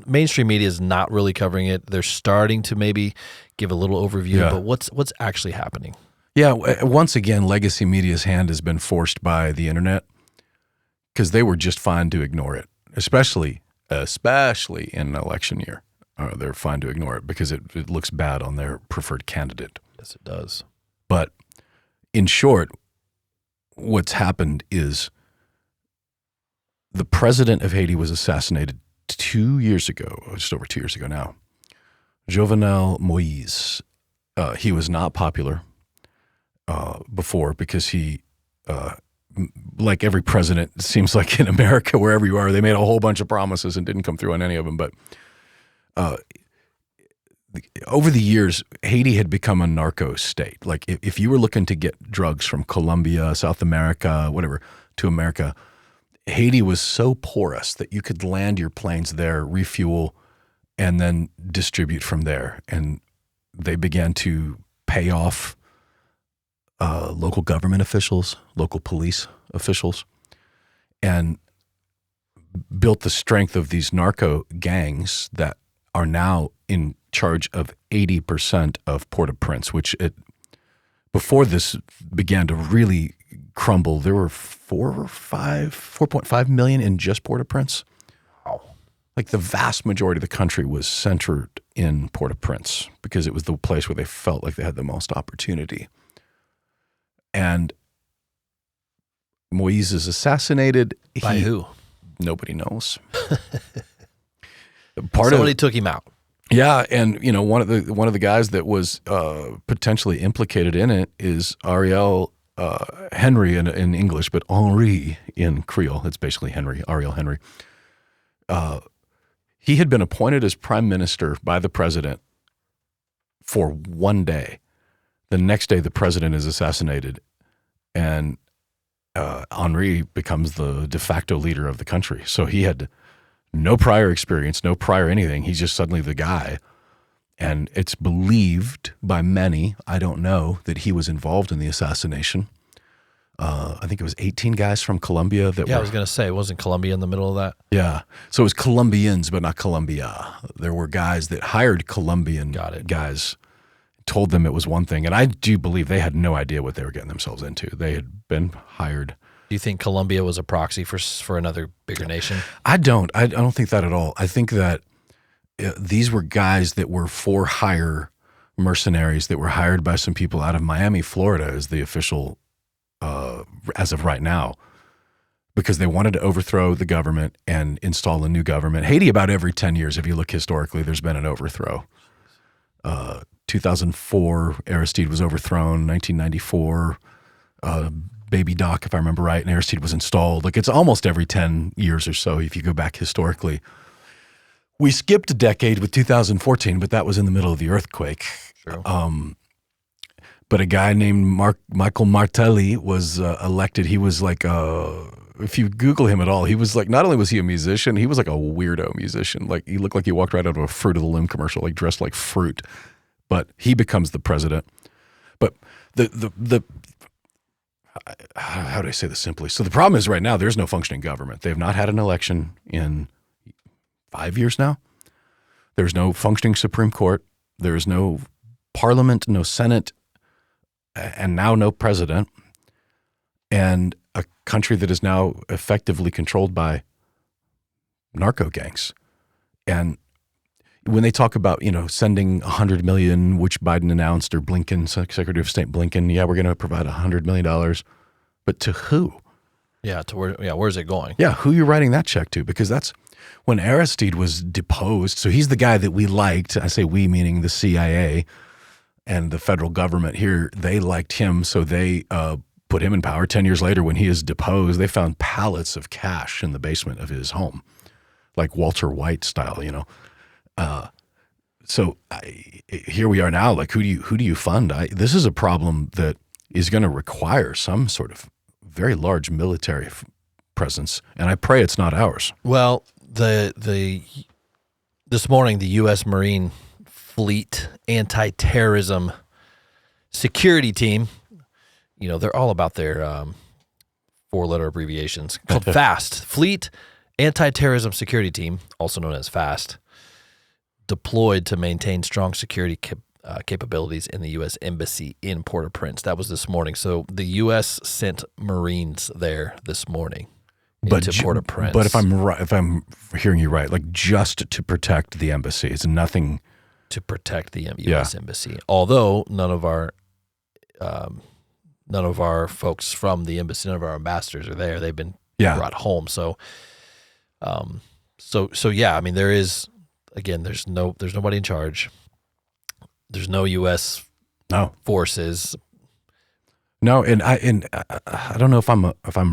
mainstream media is not really covering it. They're starting to maybe give a little overview, but what's actually happening? Yeah, once again, legacy media's hand has been forced by the internet, because they were just fine to ignore it, especially in an election year. They're fine to ignore it because it looks bad on their preferred candidate. Yes, it does. But in short, what's happened is the president of Haiti was assassinated 2 years ago, just over 2 years ago now. Jovenel Moïse. He was not popular before, because he, like every president, it seems like in America, wherever you are, they made a whole bunch of promises and didn't come through on any of them. But over the years, Haiti had become a narco state. Like, if you were looking to get drugs from Colombia, South America, whatever, to America, Haiti was so porous that you could land your planes there, refuel, and then distribute from there. And they began to pay off local government officials, local police officials, and built the strength of these narco gangs that are now in charge of 80% of Port-au-Prince, which before this began to really crumble, there were 4.5 million in just Port-au-Prince. Wow. Like, the vast majority of the country was centered in Port-au-Prince because it was the place where they felt like they had the most opportunity. And Moïse is assassinated. By who? Nobody knows. Somebody took him out. Yeah, and one of the guys that was potentially implicated in it is Ariel Henry in English, but Henri in Creole. It's basically Henry, Ariel Henry. He had been appointed as prime minister by the president for one day. The next day, the president is assassinated, and Henri becomes the de facto leader of the country. So he had no prior experience, no prior anything. He's just suddenly the guy. And it's believed by many, I don't know, that he was involved in the assassination. I think it was 18 guys from Colombia that were... Yeah, I was going to say, wasn't Colombia in the middle of that? Yeah. So it was Colombians, but not Colombia. There were guys that hired Colombian guys, told them it was one thing. And I do believe they had no idea what they were getting themselves into. They had been hired. Do you think Colombia was a proxy for another bigger nation? I don't think that at all. I think that these were guys that were for hire mercenaries that were hired by some people out of Miami, Florida, as the official, as of right now, because they wanted to overthrow the government and install a new government. Haiti, about every 10 years, if you look historically, there's been an overthrow. 2004, Aristide was overthrown. 1994, Baby Doc, if I remember right, and Aristide was installed. Like, it's almost every 10 years or so if you go back historically. We skipped a decade with 2014, but that was in the middle of the earthquake. True. But a guy named Michael Martelly was elected. He was like if you Google him at all, he was like, not only was he a musician, he was like a weirdo musician. Like he looked like he walked right out of a Fruit of the Loom commercial, like dressed like fruit. But he becomes the president. But the how do I say this simply? So the problem is right now there's no functioning government. They have not had an election in 5 years now. There's no functioning Supreme Court. There's no parliament, no Senate, and now no president. And a country that is now effectively controlled by narco gangs. And when they talk about, sending $100 million, which Biden announced, or Blinken, Secretary of State Blinken, we're going to provide $100 million. But to who? Yeah, where's it going? Yeah, who are you writing that check to? Because that's when Aristide was deposed. So he's the guy that we liked. I say we, meaning the CIA and the federal government here. They liked him, so they put him in power. 10 years later, when he is deposed, they found pallets of cash in the basement of his home, like Walter White style, So here we are now. Like, who do you fund? This is a problem that is going to require some sort of very large military presence, and I pray it's not ours. Well, this morning, the U.S. Marine Fleet Anti-Terrorism Security Team, they're all about their 4-letter abbreviations, called FAST, Fleet Anti-Terrorism Security Team, also known as FAST, deployed to maintain strong security capabilities in the U.S. Embassy in Port-au-Prince. That was this morning. So the U.S. sent Marines there this morning into Port-au-Prince. But if I'm hearing you right, like just to protect the embassy, it's nothing to protect the U.S. Embassy. Although none of our folks from the embassy, none of our ambassadors are there. They've been brought home. So yeah. I mean, there is, again, there's nobody in charge. There's no U.S. forces. No, and I don't know if I'm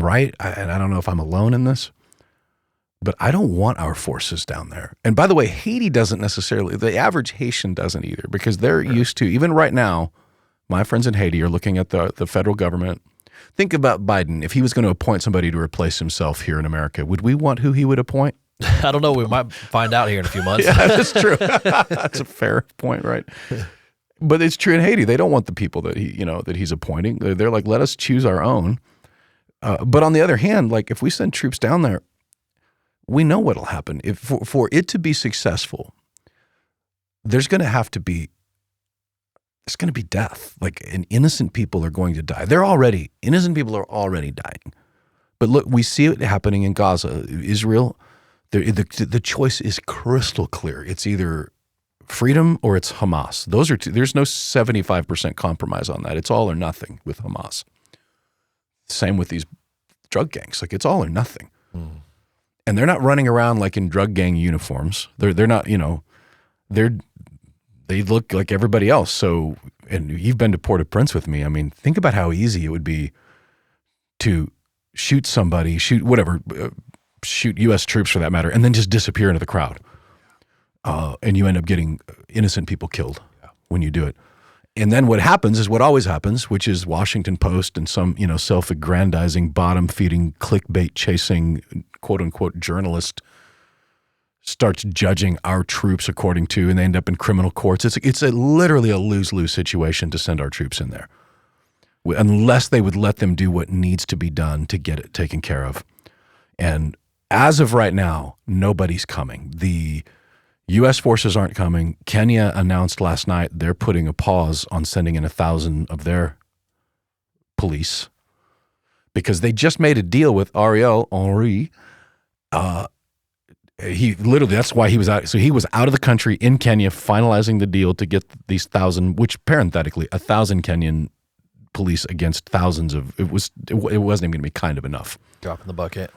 right, and I don't know if I'm alone in this, but I don't want our forces down there. And by the way, Haiti doesn't necessarily. The average Haitian doesn't either, because they're used to, even right now, my friends in Haiti are looking at the federal government. Think about Biden. If he was going to appoint somebody to replace himself here in America, would we want who he would appoint? I don't know. We might find out here in a few months. Yeah, that's true. That's a fair point, right? But it's true in Haiti. They don't want the people that he's appointing. They're like, let us choose our own. But on the other hand, like if we send troops down there, we know what'll happen. If for it to be successful, there's going to be death. Like, and innocent people are going to die. Innocent people are already dying. But look, we see it happening in Gaza, Israel. The choice is crystal clear. It's either freedom or it's Hamas. Those are two. There's no 75% compromise on that. It's all or nothing with Hamas. Same with these drug gangs. Like, it's all or nothing. Mm. And they're not running around like in drug gang uniforms. They're not, they look like everybody else. So, and you've been to Port-au-Prince with me. I mean, think about how easy it would be to shoot U.S. troops for that matter, and then just disappear into the crowd. And you end up getting innocent people killed when you do it. And then what happens is what always happens, which is Washington Post and some, self-aggrandizing, bottom-feeding, clickbait-chasing, quote-unquote journalist starts judging our troops according to, and they end up in criminal courts. It's literally a lose-lose situation to send our troops in there, unless they would let them do what needs to be done to get it taken care of. And as of right now, nobody's coming. The U.S. forces aren't coming. Kenya announced last night they're putting a pause on sending in 1,000 of their police because they just made a deal with Ariel Henry. That's why he was out. So he was out of the country in Kenya finalizing the deal to get these 1,000, which parenthetically, 1,000 Kenyan police against thousands of, it wasn't even going to be kind of enough. Drop in the bucket.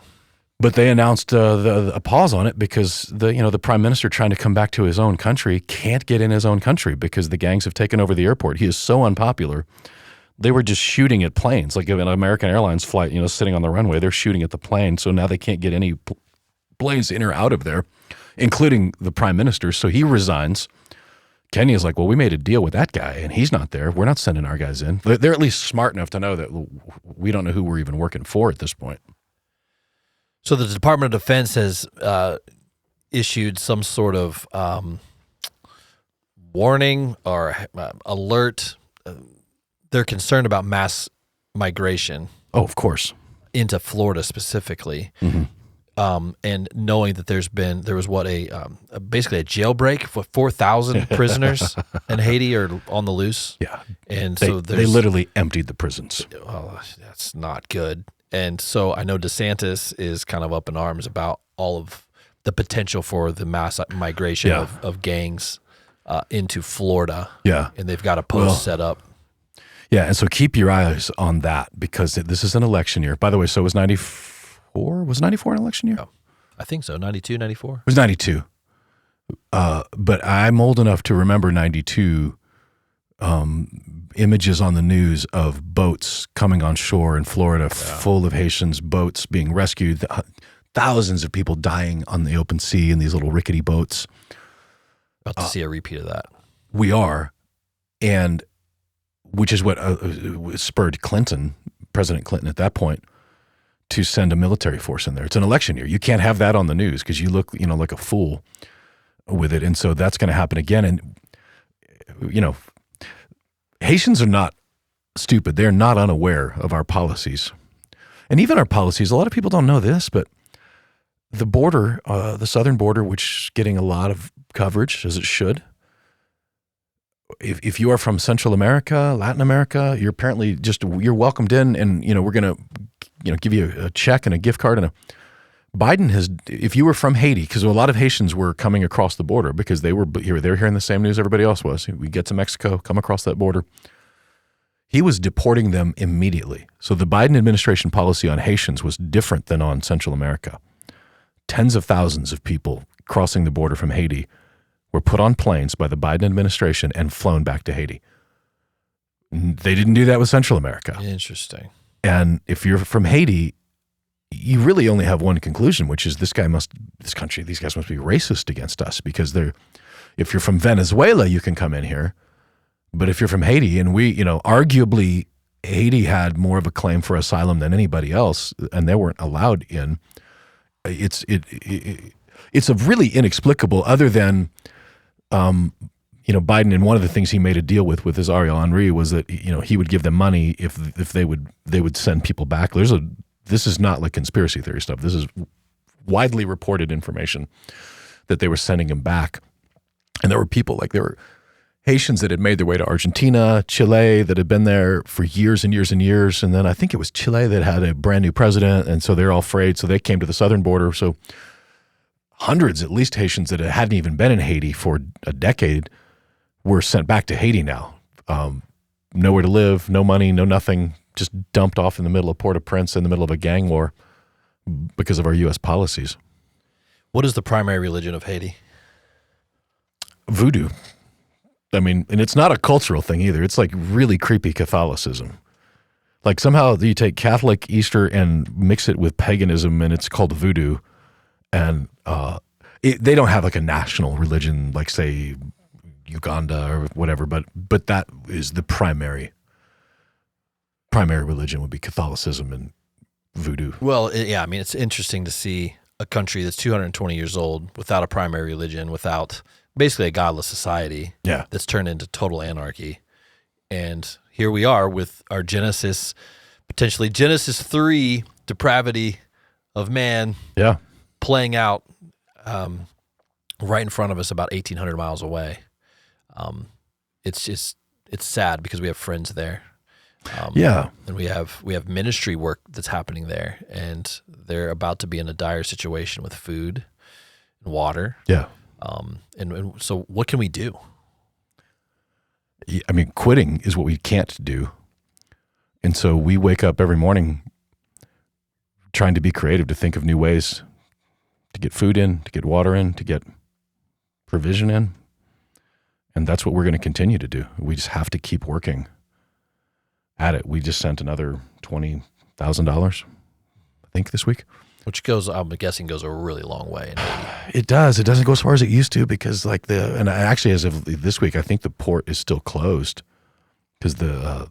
But they announced a pause on it because the prime minister trying to come back to his own country can't get in his own country because the gangs have taken over the airport. He is so unpopular. They were just shooting at planes, like an American Airlines flight, sitting on the runway. They're shooting at the plane, so now they can't get any planes in or out of there, including the prime minister. So he resigns. Kenya's like, well, we made a deal with that guy, and he's not there. We're not sending our guys in. They're at least smart enough to know that we don't know who we're even working for at this point. So the Department of Defense has issued some sort of warning or alert. They're concerned about mass migration. Oh, of course. Into Florida specifically. Mm-hmm. And knowing that there was basically a jailbreak for 4,000 prisoners in Haiti are on the loose. Yeah. And they literally emptied the prisons. Oh, that's not good. And so I know DeSantis is kind of up in arms about all of the potential for the mass migration of gangs into Florida. Yeah. And they've got a post set up. Yeah, and so keep your eyes on that because this is an election year. By the way, so was 94? Was 94 an election year? Oh, I think so, 92, 94. It was 92. But I'm old enough to remember 92 images on the news of boats coming on shore in Florida full of Haitians, boats being rescued, thousands of people dying on the open sea in these little rickety boats. About to see a repeat of that. We are, and which is what spurred President Clinton at that point, to send a military force in there. It's an election year. You can't have that on the news because you look, like a fool with it. And so that's going to happen again. And, Haitians are not stupid. They're not unaware of our policies. And even our policies, a lot of people don't know this, but the border, the southern border, which is getting a lot of coverage, as it should, if you are from Central America, Latin America, you're apparently you're welcomed in, and we're going to give you a check and a gift card Biden has. If you were from Haiti, because a lot of Haitians were coming across the border because they were hearing the same news everybody else was. We get to Mexico, come across that border. He was deporting them immediately. So the Biden administration policy on Haitians was different than on Central America. Tens of thousands of people crossing the border from Haiti were put on planes by the Biden administration and flown back to Haiti. They didn't do that with Central America. Interesting. And if you're from Haiti, you really only have one conclusion, which is these guys must be racist against us because if you're from Venezuela, you can come in here. But if you're from Haiti, and arguably Haiti had more of a claim for asylum than anybody else, and they weren't allowed in, it's a really inexplicable, other than Biden, and one of the things he made a deal with his Ariel Henry was that he would give them money if they would send people back. This is not like conspiracy theory stuff. This is widely reported information that they were sending him back, and there were Haitians that had made their way to Argentina, Chile, that had been there for years and years and years, and then I think it was Chile that had a brand new president, and so they're all afraid. So they came to the southern border. So hundreds, at least, Haitians that hadn't even been in Haiti for a decade were sent back to Haiti now. Nowhere to live, no money, no nothing, just dumped off in the middle of Port-au-Prince in the middle of a gang war because of our U.S. policies. What is the primary religion of Haiti? Voodoo. And it's not a cultural thing either. It's like really creepy Catholicism. Like somehow you take Catholic Easter and mix it with paganism, and it's called voodoo. And they don't have like a national religion, like say Uganda or whatever, but that is the primary religion would be Catholicism and voodoo. Well, it's interesting to see a country that's 220 years old without a primary religion, without basically a godless society that's turned into total anarchy. And here we are with our potentially Genesis 3 depravity of man playing out right in front of us about 1,800 miles away. It's sad because we have friends there. And we have ministry work that's happening there, and they're about to be in a dire situation with food and water. Yeah. And so what can we do? Quitting is what we can't do. And so we wake up every morning trying to be creative, to think of new ways to get food in, to get water in, to get provision in. And that's what we're going to continue to do. We just have to keep working at it. We just sent another $20,000, I think, this week. Which I'm guessing goes a really long way in Haiti. It does. It doesn't go as far as it used to because actually as of this week, I think the port is still closed because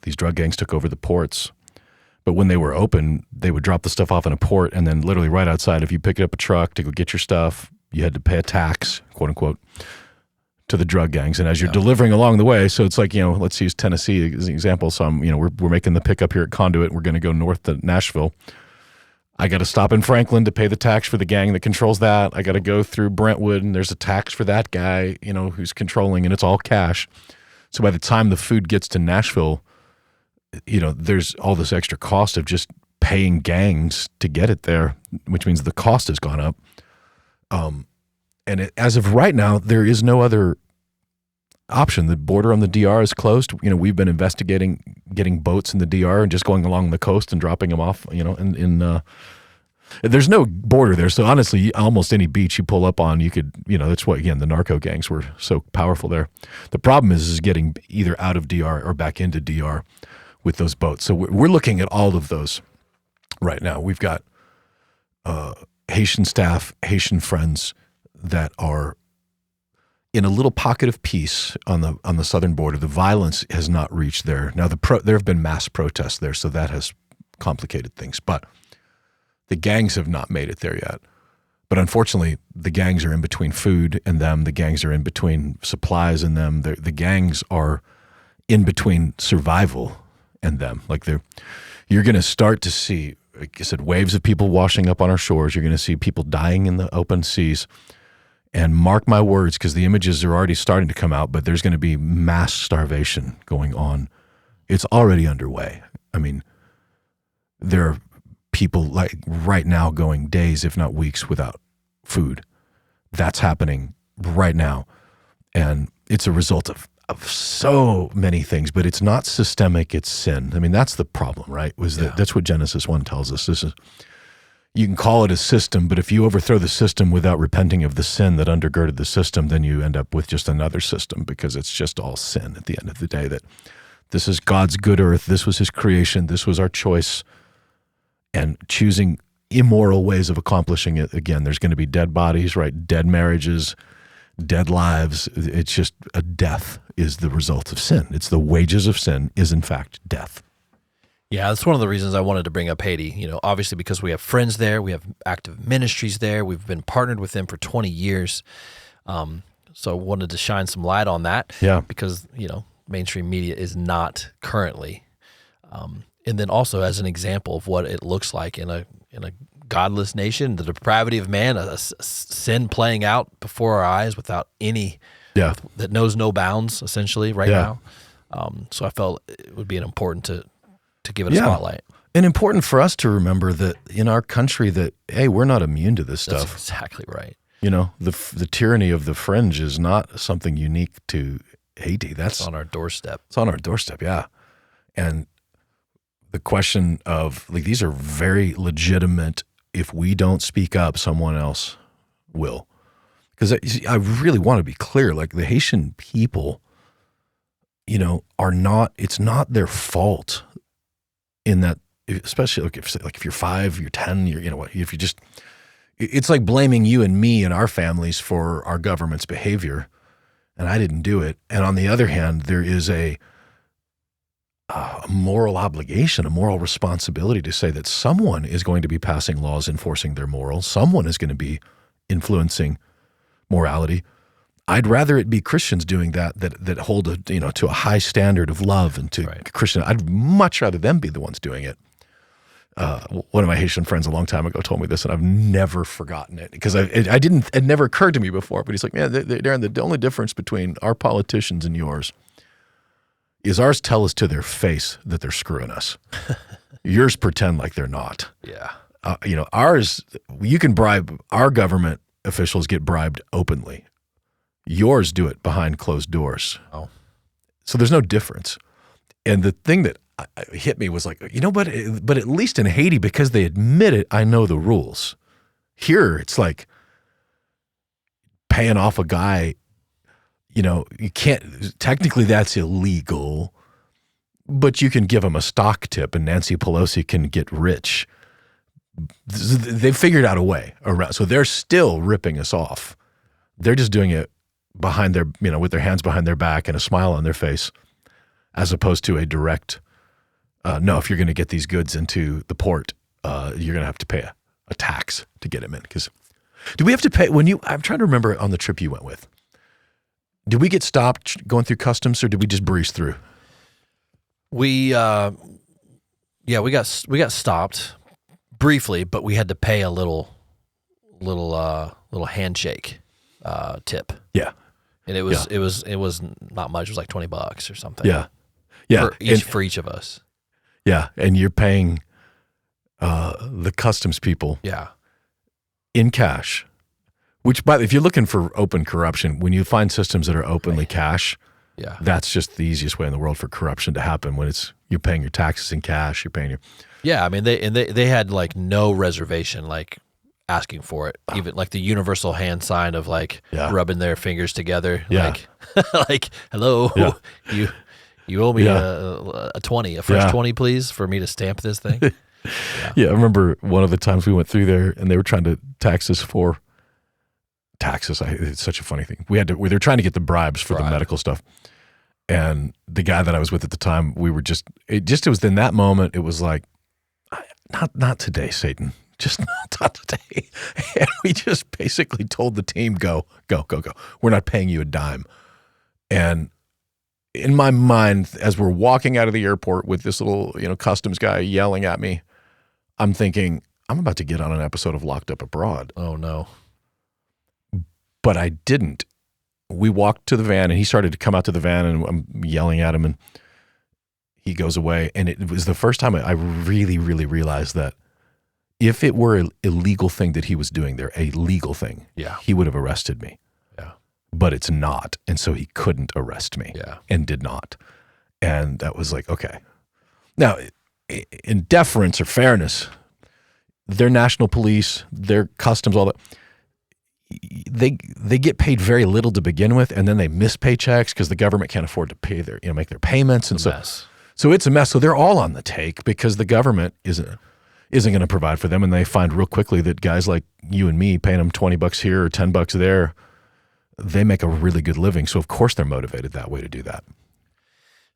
these drug gangs took over the ports. But when they were open, they would drop the stuff off in a port, and then literally right outside, if you picked up a truck to go get your stuff, you had to pay a tax, quote unquote, to the drug gangs. And as you're delivering along the way, so it's like, let's use Tennessee as an example. So we're making the pickup here at Conduit. We're going to go north to Nashville. I got to stop in Franklin to pay the tax for the gang that controls that. I got to go through Brentwood, and there's a tax for that guy, who's controlling, and it's all cash. So by the time the food gets to Nashville, there's all this extra cost of just paying gangs to get it there, which means the cost has gone up. As of right now, there is no other option. The border on the DR is closed. We've been investigating getting boats in the DR and just going along the coast and dropping them off, there's no border there. So honestly, almost any beach you pull up on, you could, that's why, again, the narco gangs were so powerful there. The problem is getting either out of DR or back into DR with those boats. So we're looking at all of those right now. We've got Haitian staff, Haitian friends that are in a little pocket of peace on the southern border. The violence has not reached there. Now, there have been mass protests there, so that has complicated things. But the gangs have not made it there yet. But unfortunately, the gangs are in between food and them. The gangs are in between supplies and them. The gangs are in between survival and them. You're going to start to see, like I said, waves of people washing up on our shores. You're going to see people dying in the open seas. And mark my words, because the images are already starting to come out, but there's going to be mass starvation going on. It's already underway. I mean, there are people like right now going days, if not weeks, without food. That's happening right now. And it's a result of so many things, but it's not systemic, it's sin. I mean, that's the problem, right? That's what Genesis 1 tells us. You can call it a system, but if you overthrow the system without repenting of the sin that undergirded the system, then you end up with just another system, because it's just all sin at the end of the day. That this is God's good earth, this was his creation, this was our choice, and choosing immoral ways of accomplishing it, again, there's going to be dead bodies, right? Dead marriages, dead lives. It's just a death is the result of sin. It's the wages of sin is in fact death. Yeah, that's one of the reasons I wanted to bring up Haiti. Obviously because we have friends there, we have active ministries there, we've been partnered with them for 20 years. So I wanted to shine some light on that. Yeah. Because, mainstream media is not currently. And then also as an example of what it looks like in a godless nation, the depravity of man, a sin playing out before our eyes without any, that knows no bounds, essentially, right now. So I felt it would be important to give it a spotlight. And important for us to remember that in our country that, hey, we're not immune to this stuff. That's exactly right. The tyranny of the fringe is not something unique to Haiti. That's on our doorstep. It's on our doorstep, yeah. And the question of, these are very legitimate. If we don't speak up, someone else will. Because I really want to be clear, the Haitian people, are not, it's not their fault in that, especially if you're 5, you're 10, if you just, it's like blaming you and me and our families for our government's behavior, and I didn't do it. And on the other hand, there is a moral obligation, a moral responsibility to say that someone is going to be passing laws enforcing their morals. Someone is going to be influencing morality. I'd rather it be Christians doing that hold to a high standard of love and to Christian. I'd much rather them be the ones doing it. One of my Haitian friends a long time ago told me this, and I've never forgotten it, because it never occurred to me before. But he's like, man, Darren, the only difference between our politicians and yours is ours tell us to their face that they're screwing us. Yours pretend like they're not. Yeah. Ours, you can bribe, our government officials get bribed openly. Yours do it behind closed doors. Oh. So there's no difference. And the thing that hit me was but at least in Haiti, because they admit it, I know the rules. Here, it's like paying off a guy, you can't, technically that's illegal, but you can give him a stock tip and Nancy Pelosi can get rich. They've figured out a way around. So they're still ripping us off. They're just doing it behind their, with their hands behind their back and a smile on their face, as opposed to a direct no, if you're going to get these goods into the port, you're going to have to pay a tax to get them in. Because do we have to pay I'm trying to remember on the trip you went with, did we get stopped going through customs or did we just breeze through? We got stopped briefly, but we had to pay a little handshake tip. Yeah. And it was not much. It was like $20 or something. Yeah. Yeah. For each of us. Yeah. And you're paying the customs people in cash, which if you're looking for open corruption, when you find systems that are openly cash, that's just the easiest way in the world for corruption to happen. When you're paying your taxes in cash, you're paying your. Yeah. I mean, they had like no reservation, like asking for it, even like the universal hand sign of like rubbing their fingers together, like hello, you owe me a 20, a fresh 20, please, for me to stamp this thing. I remember one of the times we went through there and they were trying to tax us for taxes. It's such a funny thing. We were trying to get the bribes for the medical stuff, and the guy that I was with at the time, we were it was in that moment. It was like, not today, Satan. Just not today. And we just basically told the team, go. We're not paying you a dime. And in my mind, as we're walking out of the airport with this little, customs guy yelling at me, I'm thinking, I'm about to get on an episode of Locked Up Abroad. Oh, no. But I didn't. We walked to the van, and he started to come out to the van, and I'm yelling at him, and he goes away. And it was the first time I really, really realized that if it were an illegal thing that he was doing there, a legal thing, he would have arrested me. Yeah. But it's not. And so he couldn't arrest me and did not. And that was like, okay. Now, in deference or fairness, their national police, their customs, all that, they get paid very little to begin with, and then they miss paychecks because the government can't afford to pay make their payments. And so it's a mess. So they're all on the take because the government isn't going to provide for them, and they find real quickly that guys like you and me paying them $20 here or $10 there, they make a really good living. So of course they're motivated that way to do that.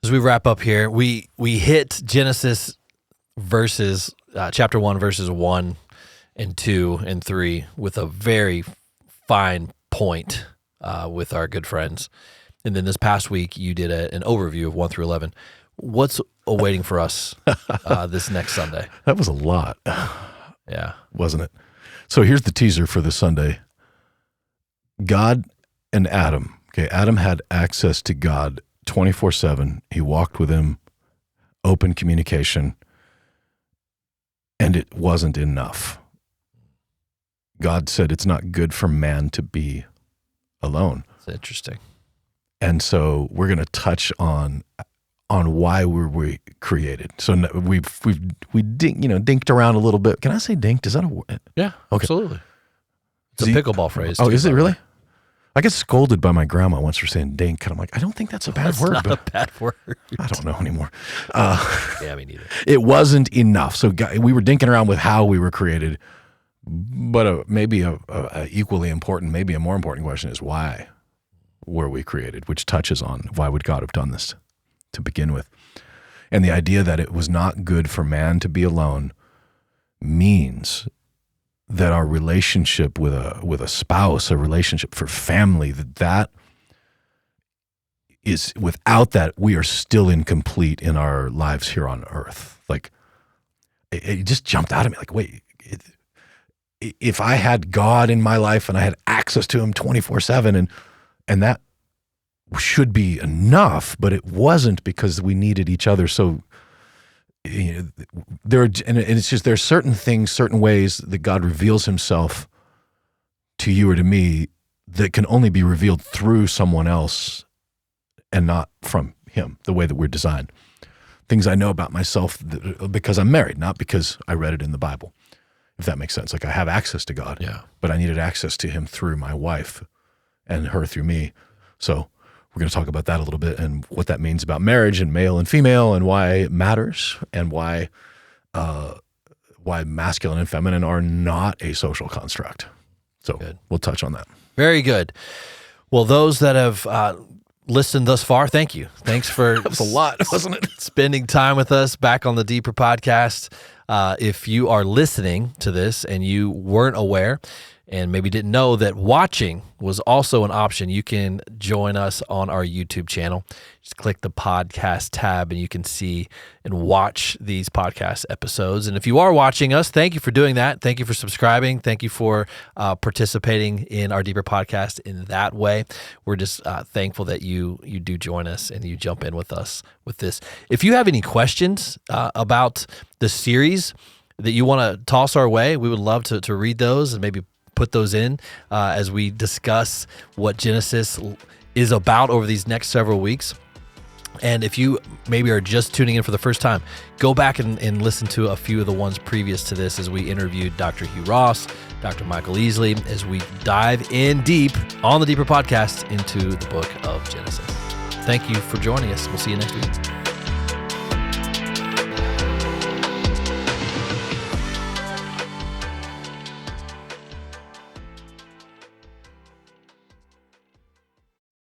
As we wrap up here, we hit Genesis verses, chapter 1, verses 1 and 2 and 3 with a very fine point with our good friends. And then this past week, you did an overview of 1 through 11. What's awaiting for us this next Sunday? That was a lot. Yeah. Wasn't it? So here's the teaser for this Sunday. God and Adam. Okay, Adam had access to God 24/7. He walked with him, open communication, and it wasn't enough. God said it's not good for man to be alone. It's interesting. And so we're going to touch on why we created. So we dinked around a little bit. Can I say dinked? Is that a word? Yeah, okay. Absolutely. It's a pickleball phrase. Oh, is it really? I get scolded by my grandma once for saying dink, and I'm like, I don't think that's a bad word. It's not a bad word. I don't know anymore. Yeah, me neither. It wasn't enough. So we were dinking around with how we were created, but maybe a equally important, maybe a more important question is why were we created, which touches on why would God have done this to begin with. And the idea that it was not good for man to be alone means that our relationship with a spouse, a relationship for family, that is, without that, we are still incomplete in our lives here on earth. Like, it just jumped out at me, like, wait, if I had God in my life and I had access to him 24/7 and that should be enough, but it wasn't because we needed each other. So it's just, there's certain things, certain ways that God reveals himself to you or to me that can only be revealed through someone else and not from him, the way that we're designed. Things I know about myself because I'm married, not because I read it in the Bible, if that makes sense. Like, I have access to God, but I needed access to him through my wife and her through me. So we're going to talk about that a little bit and what that means about marriage and male and female and why it matters and why masculine and feminine are not a social construct. So We'll touch on that. Very good. Well, those that have listened thus far, thank you. Thanks for That was a lot, wasn't it? Spending time with us back on the Deeper podcast. If you are listening to this and you weren't aware and maybe didn't know that watching was also an option, you can join us on our YouTube channel. Just click the podcast tab and you can see and watch these podcast episodes. And if you are watching us, thank you for doing that. Thank you for subscribing. Thank you for participating in our Deeper podcast in that way. We're just thankful that you do join us and you jump in with us with this. If you have any questions about the series that you want to toss our way, we would love to read those and maybe put those in as we discuss what Genesis is about over these next several weeks. And if you maybe are just tuning in for the first time, go back and listen to a few of the ones previous to this as we interviewed Dr. Hugh Ross, Dr. Michael Easley, as we dive in deep on the Deeper podcast into the book of Genesis. Thank you for joining us. We'll see you next week.